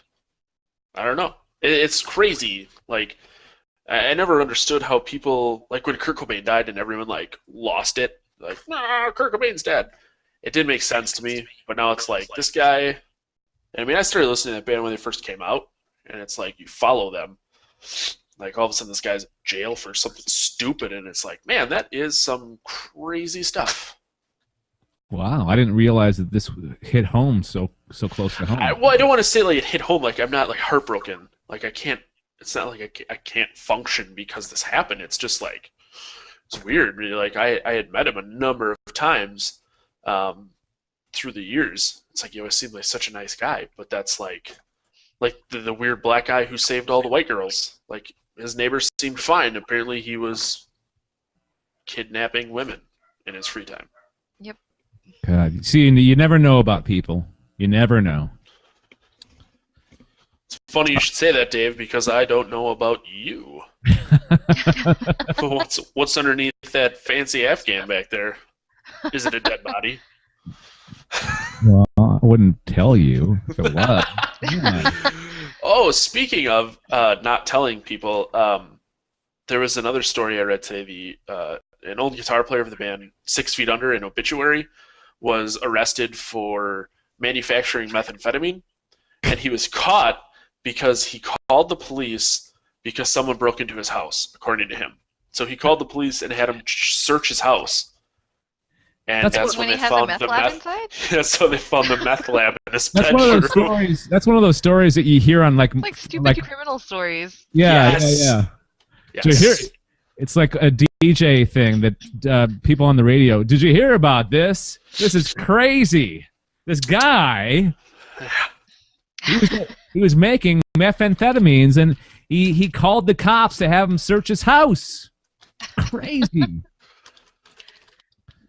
I don't know. It's crazy. Like, I never understood how people, like when Kurt Cobain died and everyone like lost it. Like, nah, Kurt Cobain's dead. It didn't make sense to me, but now it's like this guy. I mean, I started listening to that band when they first came out, and it's like you follow them. Like all of a sudden, this guy's in jail for something stupid, and it's like, man, that is some crazy stuff. Wow, I didn't realize that this hit home so close to home. I don't want to say like it hit home. Like I'm not like heartbroken. Like I can't. It's not like I can't function because this happened. It's just like it's weird. Like I had met him a number of times through the years. It's like he always seemed like such a nice guy, but that's like the weird black guy who saved all the white girls. Like his neighbors seemed fine. Apparently he was kidnapping women in his free time. Yep. God, see, you never know about people. You never know. It's funny you should say that, Dave, because I don't know about you. What's underneath that fancy Afghan back there? Is it a dead body? Well, I wouldn't tell you if it was. Yeah. Oh, speaking of not telling people, there was another story I read today. An old guitar player of the band 6 Feet Under in Obituary was arrested for manufacturing methamphetamine, and he was caught because he called the police because someone broke into his house, according to him. So he called the police and had them search his house. And that's when they found the meth. Inside? Yeah, so they found the meth lab in his bedroom. One of those stories. That's one of those stories that you hear on like stupid criminal stories. Yeah, Yes. yeah. Yes. So here, it's like a DJ thing that people on the radio. Did you hear about this? This is crazy. This guy, he was making methamphetamines, and he called the cops to have him search his house. Crazy.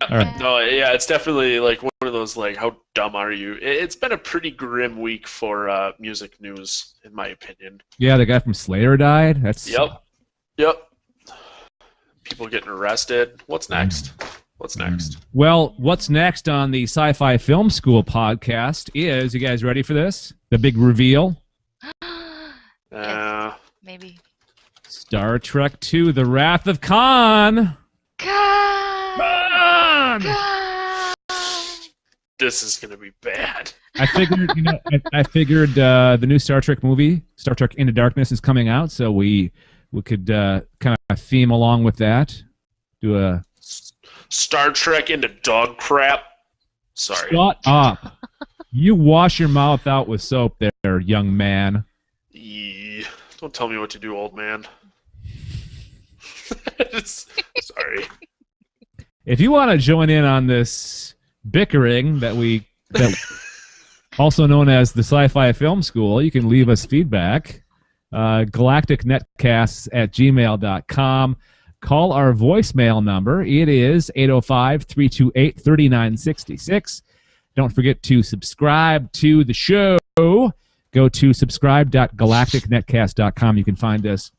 All right. No, yeah, it's definitely like one of those like, how dumb are you? It's been a pretty grim week for music news, in my opinion. Yeah, the guy from Slayer died. That's Yep. People getting arrested. What's next? Well, what's next on the Sci-Fi Film School podcast is, you guys ready for this? The big reveal? Yes, maybe. Star Trek II: The Wrath of Khan. Khan! This is gonna be bad. I figured, I figured the new Star Trek movie, Star Trek Into Darkness, is coming out, so we could kind of theme along with that. Do a Star Trek Into Dog Crap. Sorry. Shut up. You wash your mouth out with soap there, young man. Don't tell me what to do, old man. Sorry. If you want to join in on this bickering that also known as the Sci-Fi Film School, you can leave us feedback. galacticnetcasts@gmail.com. Call our voicemail number. It is 805-328-3966. Don't forget to subscribe to the show. Go to subscribe.galacticnetcast.com. You can find us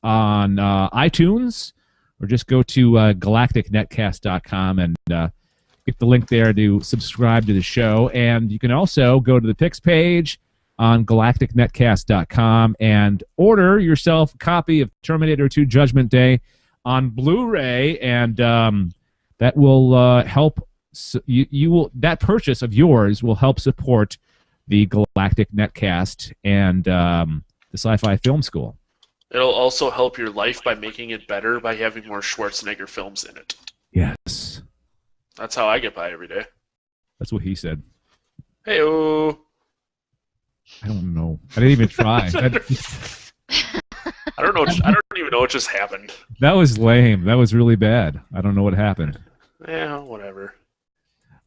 on iTunes, or just go to galacticnetcast.com and get the link there to subscribe to the show. And you can also go to the picks page on galacticnetcast.com and order yourself a copy of Terminator 2 Judgment Day on Blu-ray, and that will help. That purchase of yours will help support the Galactic Netcast and the Sci-Fi Film School. It'll also help your life by making it better by having more Schwarzenegger films in it. Yes. That's how I get by every day. That's what he said. Hey-o. I don't know. I didn't even try. I don't know. I don't even know what just happened. That was lame. That was really bad. I don't know what happened. Yeah, whatever.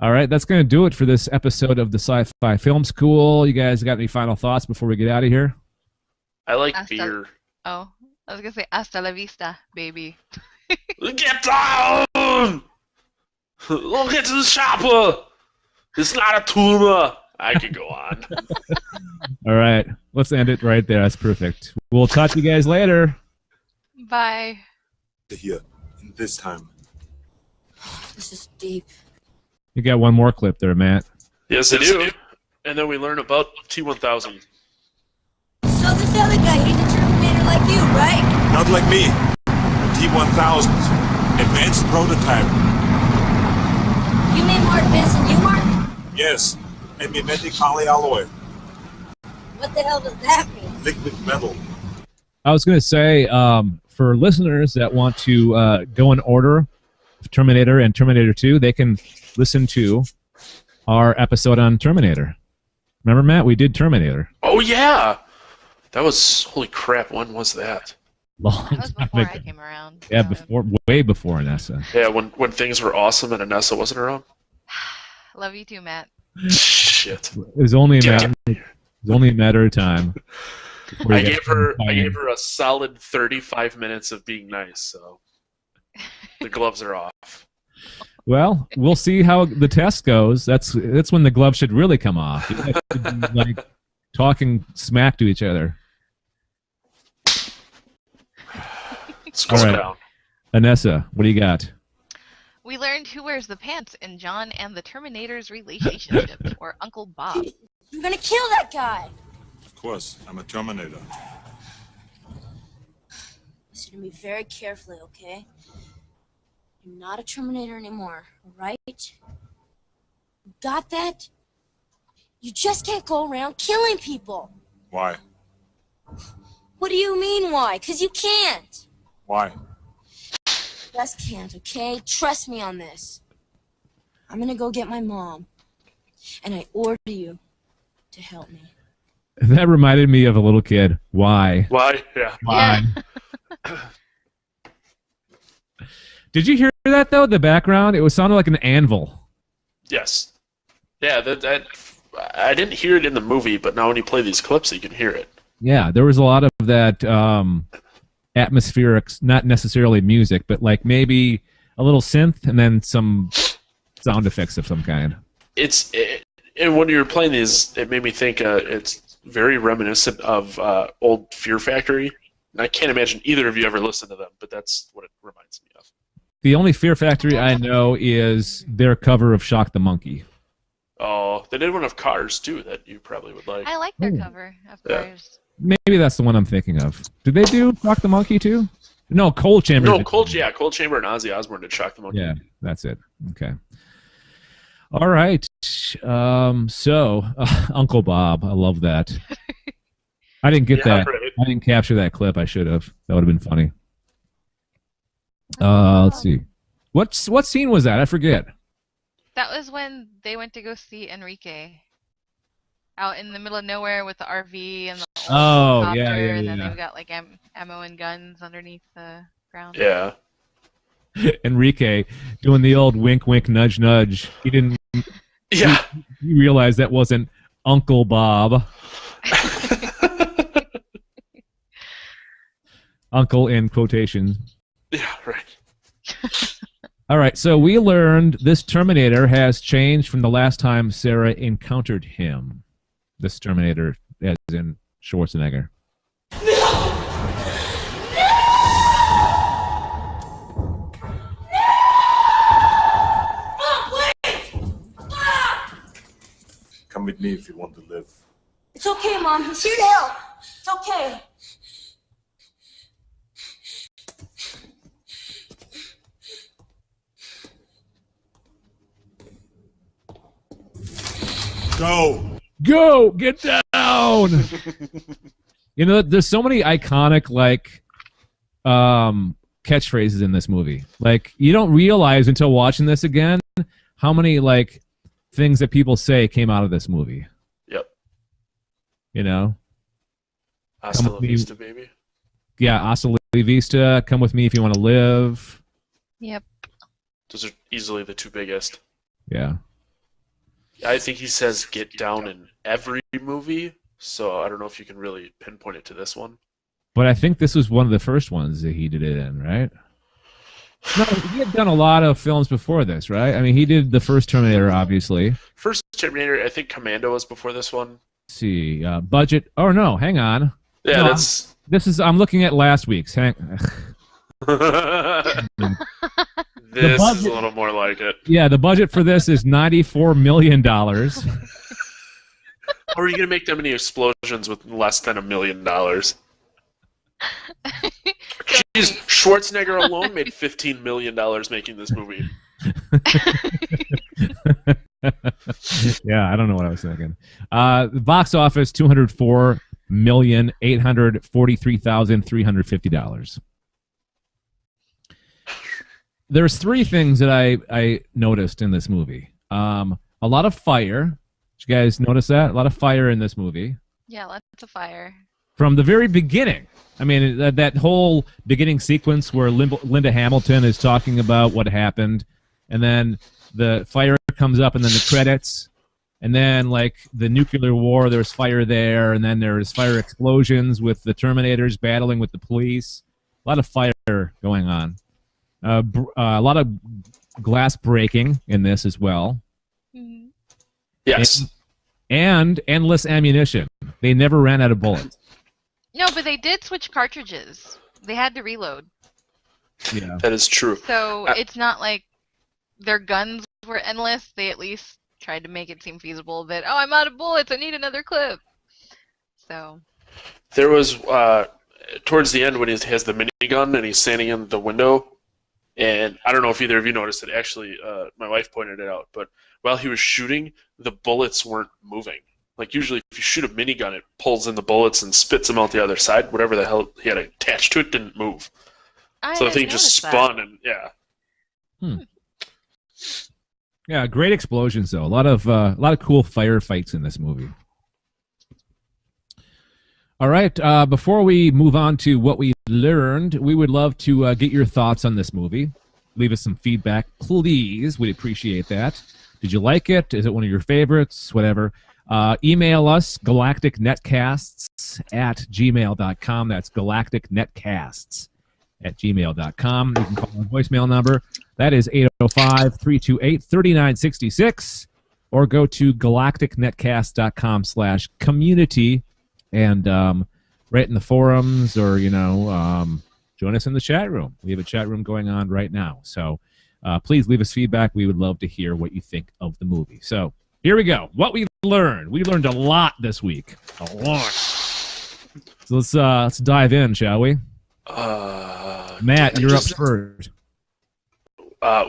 All right, that's going to do it for this episode of the Sci-Fi Film School. You guys got any final thoughts before we get out of here? I like beer. Oh, I was going to say hasta la vista, baby. Get down! Look at the chopper! It's not a tumor! I could go on. All right, let's end it right there. That's perfect. We'll talk to you guys later. Bye. Here, this time. This is deep. You got one more clip there, Matt. Yes, I do. And then we learn about T-1000. So this other guy, he's a Terminator like you, right? Not like me. T-1000. Advanced prototype. You mean more advanced than you are? Yes. And mimetic polyalloy. What the hell does that mean? Liquid metal. I was going to say, for listeners that want to go in order, Terminator and Terminator 2, they can listen to our episode on Terminator. Remember, Matt? We did Terminator. Oh, yeah! That was, holy crap, when was that? Long That was time before ago. I came around. Yeah, so. way before Nessa. Yeah, when things were awesome and Anessa wasn't around. Love you too, Matt. Shit. It was only a matter of time. I gave her a solid 35 minutes of being nice, so the gloves are off. Well, we'll see how the test goes. That's when the gloves should really come off. You guys should be, like, talking smack to each other. Scroll All right. down. Anessa, what do you got? We learned who wears the pants in John and the Terminator's relationship, or Uncle Bob. You're gonna kill that guy. Of course, I'm a Terminator. Listen to me very carefully, okay? You're not a Terminator anymore, alright? Got that? You just can't go around killing people. Why? What do you mean, why? 'Cause you can't. Why? Just can't, okay? Trust me on this. I'm gonna go get my mom, and I order you to help me. That reminded me of a little kid. Why? Why? Yeah. Why? Did you hear that, though, the background? It sounded like an anvil. Yes. Yeah, that I didn't hear it in the movie, but now when you play these clips, you can hear it. Yeah, there was a lot of that atmospheric, not necessarily music, but like maybe a little synth and then some sound effects of some kind. And when you were playing these, it made me think it's very reminiscent of old Fear Factory. And I can't imagine either of you ever listened to them, but that's what it reminds me of. The only Fear Factory I know is their cover of Shock the Monkey. Oh, they did one of Cars, too, that you probably would like. I like their cover of Cars. Maybe that's the one I'm thinking of. Did they do Shock the Monkey, too? No, Cold Chamber. No, Cold Chamber and Ozzy Osbourne did Shock the Monkey. Yeah, that's it. Okay. All right. Uncle Bob. I love that. I didn't get that. Right. I didn't capture that clip. I should have. That would have been funny. Let's see. What scene was that? I forget. That was when they went to go see Enrique. Out in the middle of nowhere with the RV and the helicopter, and then they've got like ammo and guns underneath the ground. Yeah. Enrique doing the old wink, wink, nudge, nudge. He didn't. Yeah. He realized that wasn't Uncle Bob. Uncle in quotation. Yeah, right. All right, so we learned this Terminator has changed from the last time Sarah encountered him. This Terminator, as in Schwarzenegger. No! Come with me if you want to live. It's okay, Mom. He's here to help. It's okay. Go! Go! Get down! You know, there's so many iconic, like, catchphrases in this movie. Like, you don't realize until watching this again how many, like, things that people say came out of this movie. Yep. You know? Hasta la vista, baby. Yeah, hasta la vista. Come with me if you want to live. Yep. Those are easily the two biggest. Yeah. I think he says get down in every movie, so I don't know if you can really pinpoint it to this one. But I think this was one of the first ones that he did it in, right? No, he had done a lot of films before this, right? I mean, he did the first Terminator, obviously. First Terminator, I think Commando was before this one. Let's see, budget. Oh no, hang on. Yeah, No, that's. This is. I'm looking at last week's. This budget- is a little more like it. Yeah, the budget for this is $94 million. How are you going to make that many explosions with less than $1 million? Jeez, Schwarzenegger alone made $15 million making this movie. Yeah, I don't know what I was thinking. The box office, $204,843,350. There's three things that I noticed in this movie. A lot of fire. Did you guys notice that? A lot of fire in this movie. Yeah, lots of fire. From the very beginning. I mean, that whole beginning sequence where Linda Hamilton is talking about what happened, and then the fire comes up, and then the credits, and then, like, the nuclear war, there's fire there, and then there's fire explosions with the Terminators battling with the police. A lot of fire going on. A lot of glass breaking in this as well. Mm-hmm. Yes. And endless ammunition. They never ran out of bullets. No, but they did switch cartridges. They had to reload. Yeah. That is true. So it's not like their guns were endless. They at least tried to make it seem feasible that, oh, I'm out of bullets. I need another clip. So. There was, towards the end when he has the minigun and he's standing in the window, and I don't know if either of you noticed it. Actually, my wife pointed it out. But while he was shooting, the bullets weren't moving. Like, usually if you shoot a minigun, it pulls in the bullets and spits them out the other side. Whatever the hell he had attached to it didn't move. So the thing just spun, and yeah. Yeah, great explosions though. A lot of cool firefights in this movie. All right, before we move on to what we learned, we would love to get your thoughts on this movie. Leave us some feedback, please. We'd appreciate that. Did you like it? Is it one of your favorites? Whatever. Email us, galacticnetcasts@gmail.com. That's galacticnetcasts@gmail.com. You can call our voicemail number. That is 805-328-3966. Or go to galacticnetcast.com/community and write in the forums, or, join us in the chat room. We have a chat room going on right now. So please leave us feedback. We would love to hear what you think of the movie. So here we go. What we learned. We learned a lot this week. A lot. So let's dive in, shall we? Matt, you're up first.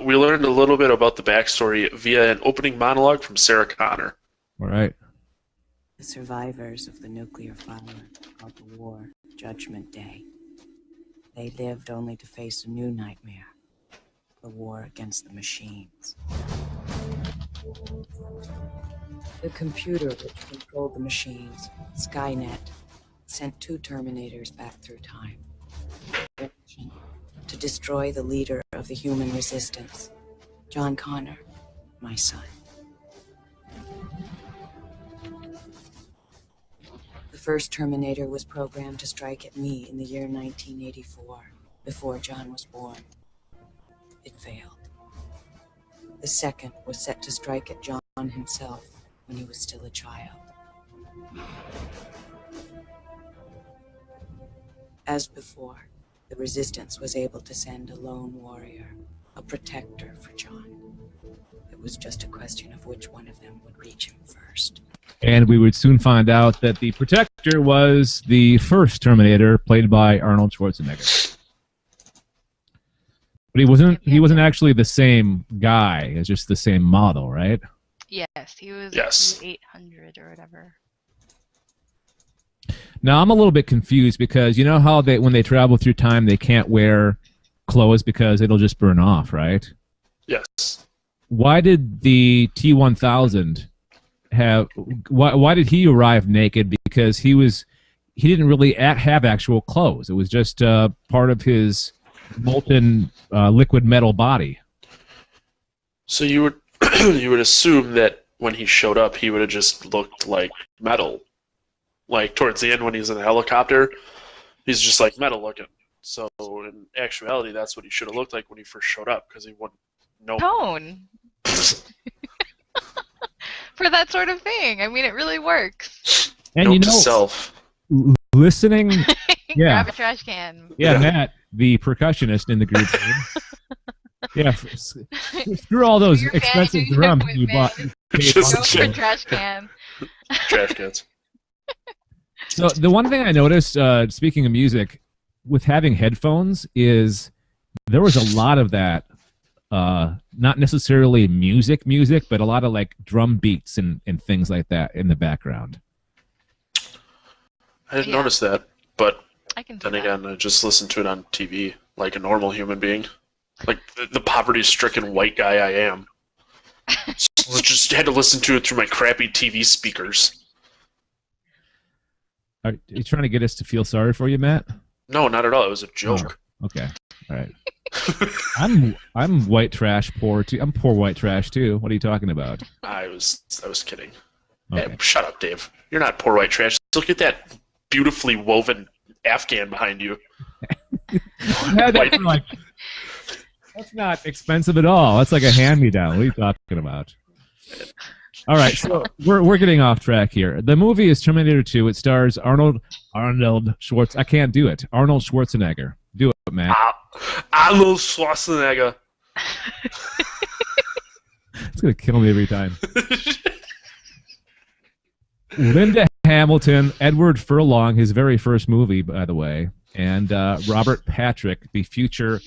We learned a little bit about the backstory via an opening monologue from Sarah Connor. All right. The survivors of the nuclear fire called the war Judgment Day. They lived only to face a new nightmare, the war against the machines. The computer which controlled the machines, Skynet, sent two Terminators back through time. To destroy the leader of the human resistance, John Connor, my son. The first Terminator was programmed to strike at me in the year 1984, before John was born. It failed. The second was set to strike at John himself when he was still a child. As before, the Resistance was able to send a lone warrior, a protector for John. It was just a question of which one of them would reach him first. And we would soon find out that the Protector was the first Terminator, played by Arnold Schwarzenegger. But he wasn't actually the same guy. It's just the same model, right? Yes, he was Yes. 800 or whatever. Now I'm a little bit confused because you know how when they travel through time they can't wear clothes because it'll just burn off, right? Yes. Why did the T-1000 have? Why did he arrive naked? Because he didn't really have actual clothes. It was just part of his molten liquid metal body. So you would you would assume that when he showed up, he would have just looked like metal. Like towards the end when he's in the helicopter, he's just like metal looking. So in actuality, that's what he should have looked like when he first showed up, because he wouldn't know. Tone. For that sort of thing. I mean, it really works. And Note you to know, self. listening, yeah, Grab a trash can. yeah, Matt, the percussionist in the group. Yeah, screw all those Your expensive fanny drums equipment. you bought. Just Go for a trash can. Trash cans. So the one thing I noticed, speaking of music, with having headphones, is there was a lot of that. Not necessarily music, but a lot of like drum beats and things like that in the background. I didn't notice that, but I can then again, I just listened to it on TV like a normal human being. Like the poverty-stricken white guy I am. So just had to listen to it through my crappy TV speakers. Are you trying to get us to feel sorry for you, Matt? No, not at all. It was a joke. Oh, okay, all right. I'm white trash poor too. I'm poor white trash too. What are you talking about? I was kidding. Okay. Hey, shut up, Dave. You're not poor white trash. Look at that beautifully woven Afghan behind you. That's not expensive at all. That's like a hand-me-down. What are you talking about? All right, so we're getting off track here. The movie is Terminator 2. It stars Arnold Schwartz. I can't do it. Arnold Schwarzenegger. Do it, Matt. Arnold Schwarzenegger. It's gonna kill me every time. Linda Hamilton, Edward Furlong, his very first movie, by the way, and Robert Patrick, the future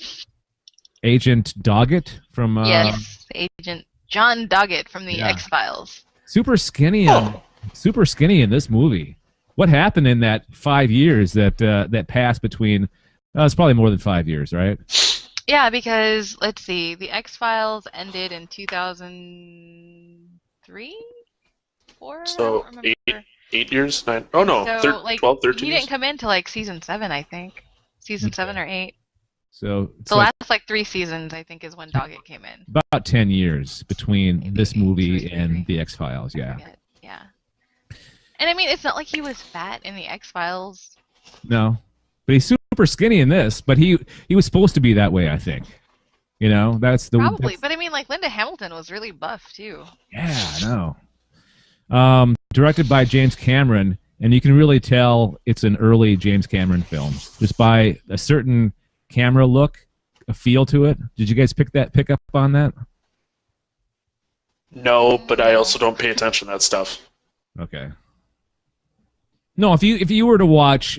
Agent Doggett from Yes, Agent John Doggett from the X-Files. super skinny in this movie. What happened in that 5 years that passed between? It's probably more than 5 years, right? Yeah, because let's see, the X-Files ended in 2003, 4. So I don't remember. 8 years, 9. Oh no, So, like, 12, 13 he years. didn't come into like season 7, I think. Season 7 or 8. So it's The like last like 3 seasons, I think, is when Doggett came in. about 10 years between Maybe this movie 2 or and 3. the X-Files. I Yeah. forget. Yeah. And I mean, it's not like he was fat in the X-Files. No, but he's super skinny in this. But he was supposed to be that way, I think. You know, that's the Probably, but I mean, like Linda Hamilton was really buff too. Yeah, I know. Directed by James Cameron, and you can really tell it's an early James Cameron film just by a certain camera look, a feel to it. Did you guys pick up on that? No, but I also don't pay attention to that stuff. Okay. No, if you were to watch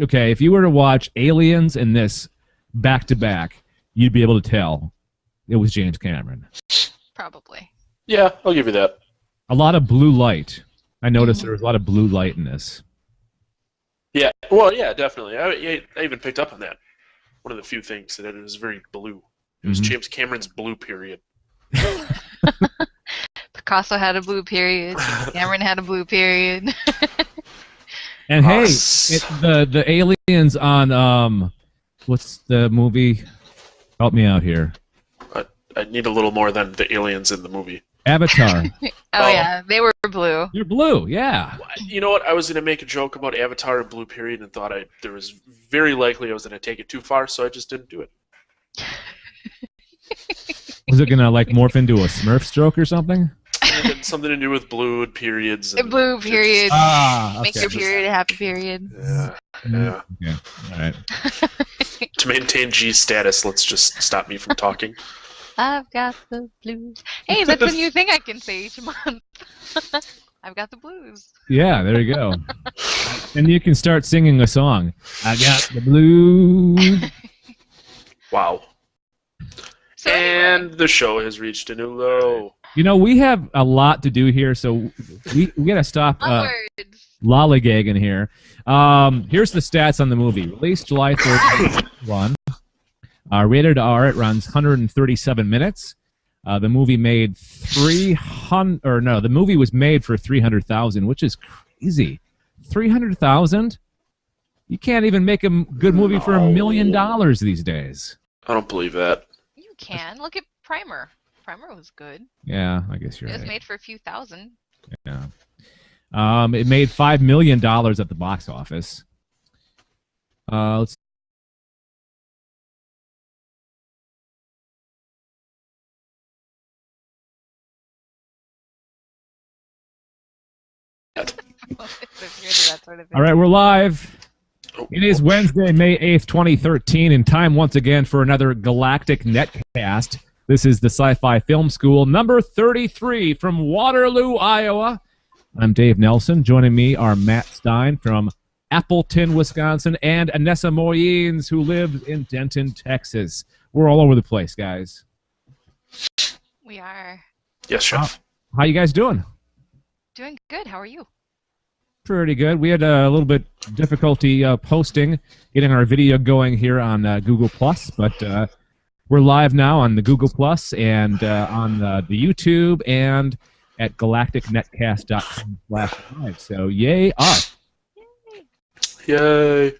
Aliens and this back to back, you'd be able to tell it was James Cameron. Probably. Yeah, I'll give you that. A lot of blue light. I noticed there was a lot of blue light in this. Yeah, well, yeah, definitely. I even picked up on that. One of the few things that it was very blue. It was James Cameron's blue period. Picasso had a blue period. Cameron had a blue period. And hey, the aliens on what's the movie? Help me out here. I need a little more than the aliens in the movie. Avatar. Oh yeah, they were blue. They're blue, yeah. You know what? I was going to make a joke about Avatar and blue period and thought there was very likely I was going to take it too far, so I just didn't do it. Was it gonna like morph into a Smurf stroke or something? Something to do with blue and periods. A blue period. Okay. Make your period a happy period. Yeah. Okay. All right. To maintain G status, let's just stop me from talking. I've got the blues. Hey, that's a new thing I can say each month. I've got the blues. Yeah, there you go. And you can start singing a song. I got the blues. Wow. So And the show has reached a new low. You know, we have a lot to do here, so we got to stop onwards. lollygagging here. Here's the stats on the movie. Released July 3rd, 2001. Rated R, it runs 137 minutes. The movie made the movie was made for $300,000, which is crazy. $300,000? You can't even make a good movie for $1 million these days. I don't believe that. You can. Look at Primer. Primer was good. Yeah, I guess you're It right. was made for a few thousand. Yeah. It made $5 million at the box office. Let's All right, we're live. It is Wednesday, May 8th, 2013, and time once again for another Galactic Netcast. This is the Sci-Fi Film School, number 33 from Waterloo, Iowa. I'm Dave Nelson. Joining me are Matt Stein from Appleton, Wisconsin, and Anessa Moyens, who lives in Denton, Texas. We're all over the place, guys. We are. Yes, Chef. How you guys doing? Doing good. How are you? Pretty good. We had a little bit difficulty posting, getting our video going here on Google+, but we're live now on the Google+, and on the YouTube, and at galacticnetcast.com/live. So yay us. Yay.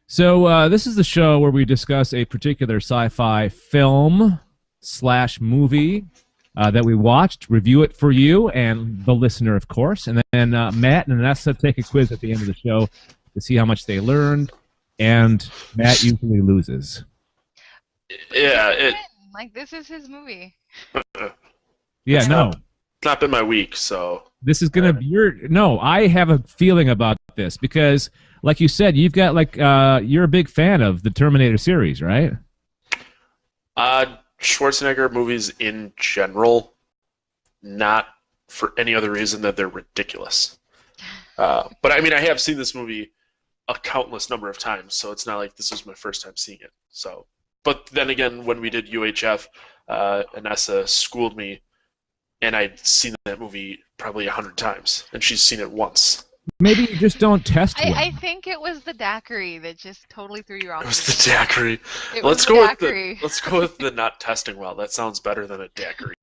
So this is the show where we discuss a particular sci-fi film/movie that we watched, review it for you and the listener, of course, and then Matt and Anessa take a quiz at the end of the show to see how much they learned, and Matt usually loses. Yeah, like this is his movie. Yeah, no. It's not been my week, so This is gonna be I have a feeling about this because, like you said, you've got you're a big fan of the Terminator series, right? Schwarzenegger movies in general, not for any other reason that they're ridiculous. But I mean, I have seen this movie a countless number of times, so it's not like this was my first time seeing it. So, but then again, when we did UHF, Anessa schooled me, and I'd seen that movie probably 100 times, and she's seen it once. Maybe you just don't test well. I think it was the daiquiri that just totally threw you off. It was the daiquiri. Let's go with the not testing well. That sounds better than a daiquiri.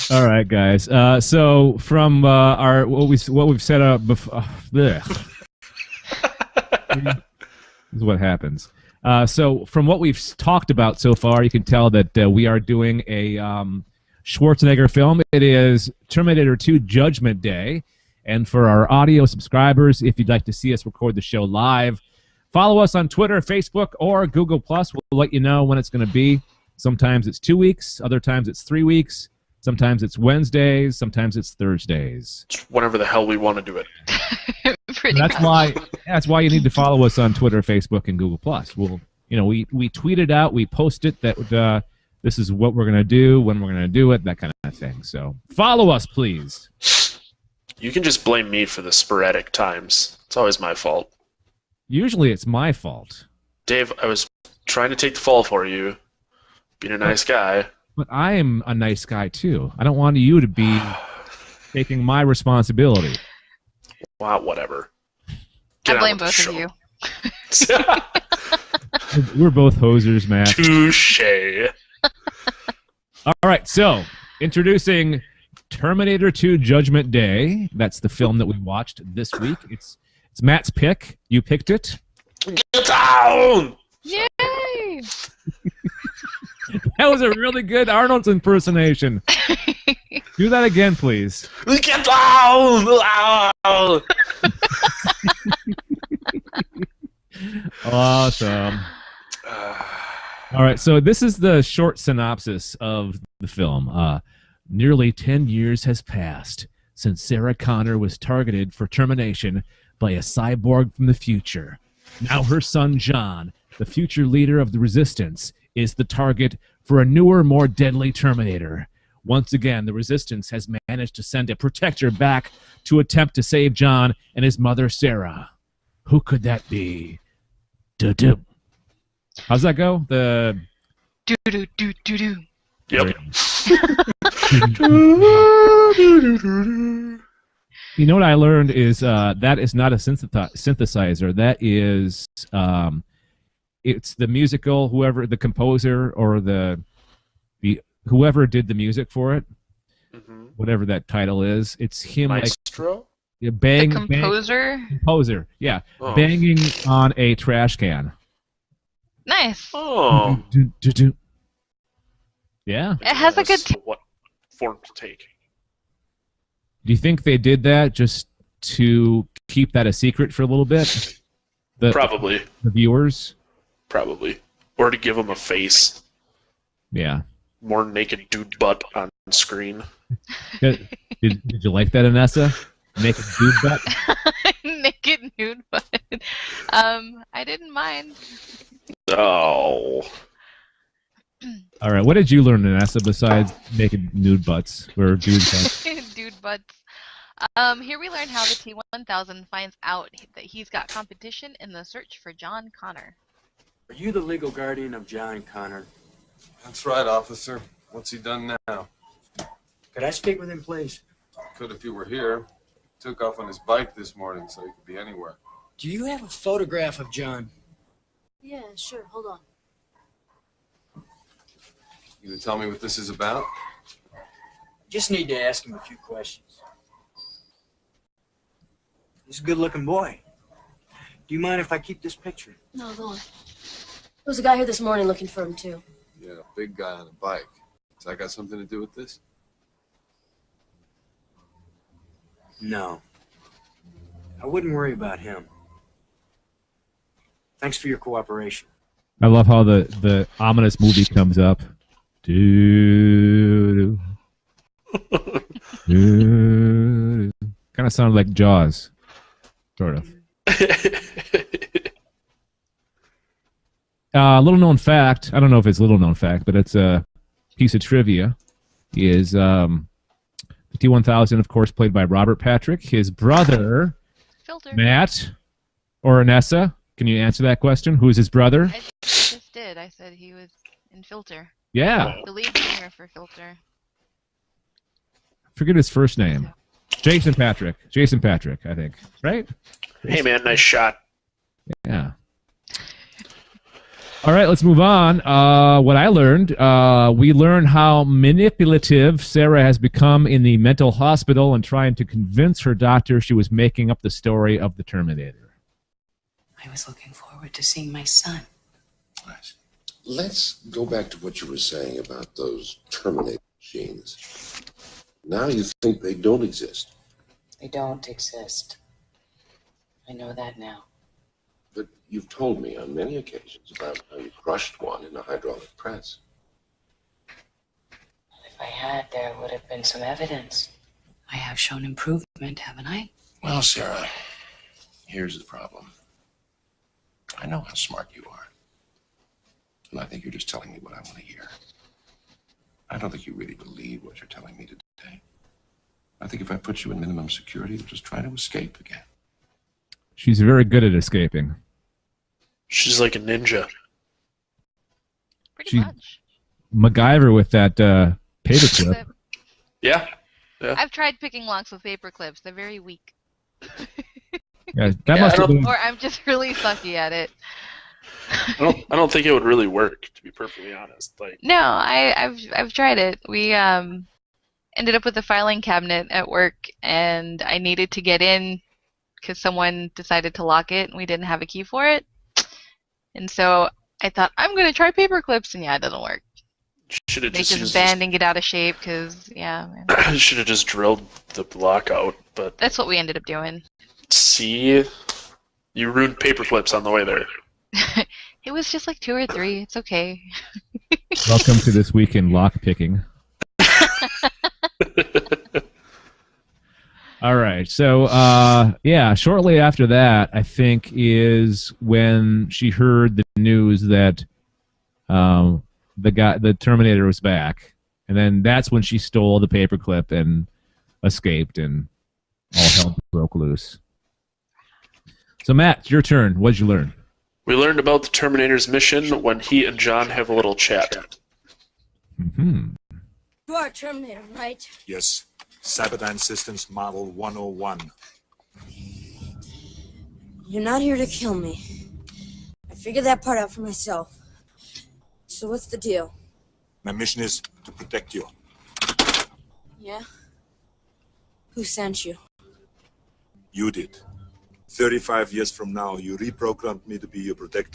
All right, guys. So from our what we've set up before, this is what happens. So from what we've talked about so far, you can tell that we are doing a Schwarzenegger film. It is Terminator 2 Judgment Day. And for our audio subscribers, if you'd like to see us record the show live, follow us on Twitter, Facebook, or Google+. We'll let you know when it's going to be. Sometimes it's 2 weeks. Other times it's 3 weeks. Sometimes it's Wednesdays. Sometimes it's Thursdays. Whenever the hell we want to do it. That's why you need to follow us on Twitter, Facebook, and Google+. We'll, we tweet it out. We post it that this is what we're going to do, when we're going to do it, that kind of thing. So follow us, please. You can just blame me for the sporadic times. It's always my fault. Usually it's my fault. Dave, I was trying to take the fall for you, being a nice guy. But I am a nice guy, too. I don't want you to be taking my responsibility. Wow, whatever. I blame both of you. We're both hosers, Matt. Touché. All right, so introducing Terminator 2 Judgment Day. That's the film that we watched this week. It's Matt's pick. You picked it. Get down! Yay! That was a really good Arnold's impersonation. Do that again, please. Get down! Awesome. All right, so this is the short synopsis of the film. Nearly 10 years has passed since Sarah Connor was targeted for termination by a cyborg from the future. Now her son, John, the future leader of the Resistance, is the target for a newer, more deadly Terminator. Once again, the Resistance has managed to send a protector back to attempt to save John and his mother, Sarah. Who could that be? Do-do. How's that go? The... Do-do-do-do-do. Yep. You know what I learned is that is not a synthesizer. That is, it's the musical, whoever, the composer or the whoever did the music for it, whatever that title is. It's him, Maestro? The composer? Composer, yeah. Oh. Banging on a trash can. Nice. Oh. Yeah. It has a good... What form to take? Do you think they did that just to keep that a secret for a little bit? Probably. The viewers? Probably. Or to give them a face. Yeah. More naked dude butt on screen. Did you like that, Anessa? Naked dude butt? Naked nude butt. I didn't mind. Oh. All right, what did you learn, Anessa, besides naked nude butts or dude butts? Dude butts. Here we learn how the T-1000 finds out that he's got competition in the search for John Connor. Are you the legal guardian of John Connor? That's right, officer. What's he done now? Could I speak with him, please? Could if you were here. Took off on his bike this morning, so he could be anywhere. Do you have a photograph of John? Yeah, sure. Hold on. You gonna tell me what this is about? Just need to ask him a few questions. He's a good-looking boy. Do you mind if I keep this picture? No, go on. There was a guy here this morning looking for him, too. Yeah, a big guy on a bike. Has that got something to do with this? No. I wouldn't worry about him. Thanks for your cooperation. I love how the ominous movie comes up. Kind of sounded like Jaws, sort of. Little known fact, I don't know if it's little known fact, but it's a piece of trivia, is the T-1000, of course, played by Robert Patrick. His brother, Filter. Matt, or Anessa, can you answer that question? Who is his brother? I just did. I said he was in Filter. Yeah. The lead singer for Filter. Forget his first name. Jason Patrick, I think. Right? Hey, man, nice shot. Yeah. All right, let's move on. What I learned, we learned how manipulative Sarah has become in the mental hospital and trying to convince her doctor she was making up the story of the Terminator. I was looking forward to seeing my son. Nice. Let's go back to what you were saying about those Terminator machines. Now you think they don't exist. They don't exist. I know that now. But you've told me on many occasions about how you crushed one in a hydraulic press. If I had, there would have been some evidence. I have shown improvement, haven't I? Well, Sarah, here's the problem. I know how smart you are. And I think you're just telling me what I want to hear. I don't think you really believe what you're telling me today. I think if I put you in minimum security, you'll just try to escape again. She's very good at escaping. She's like a ninja. Pretty much. MacGyver with that paperclip. Yeah. I've tried picking locks with paper clips. They're very weak. Yeah, that must have been... Or I'm just really sucky at it. I don't think it would really work, to be perfectly honest. Like, no, I've tried it. We ended up with a filing cabinet at work, and I needed to get in because someone decided to lock it, and we didn't have a key for it. And so I thought, I'm going to try paper clips, and yeah, it doesn't work. Should have They just bend and get out of shape because, yeah. Man. Should have just drilled the block out, but That's what we ended up doing. see, you ruined paper clips on the way there. It was just like 2 or 3. It's okay. Welcome to this week in lock picking. All right. So, yeah, shortly after that, I think, is when she heard the news that the Terminator was back, and then that's when she stole the paperclip and escaped, and all hell broke loose. So Matt, it's your turn. What'd you learn? We learned about the Terminator's mission when he and John have a little chat. Mm-hmm. You are a Terminator, right? Yes. Cyberdyne Systems Model 101. You're not here to kill me. I figured that part out for myself. So what's the deal? My mission is to protect you. Yeah? Who sent you? You did. 35 years from now, you reprogrammed me to be your protector.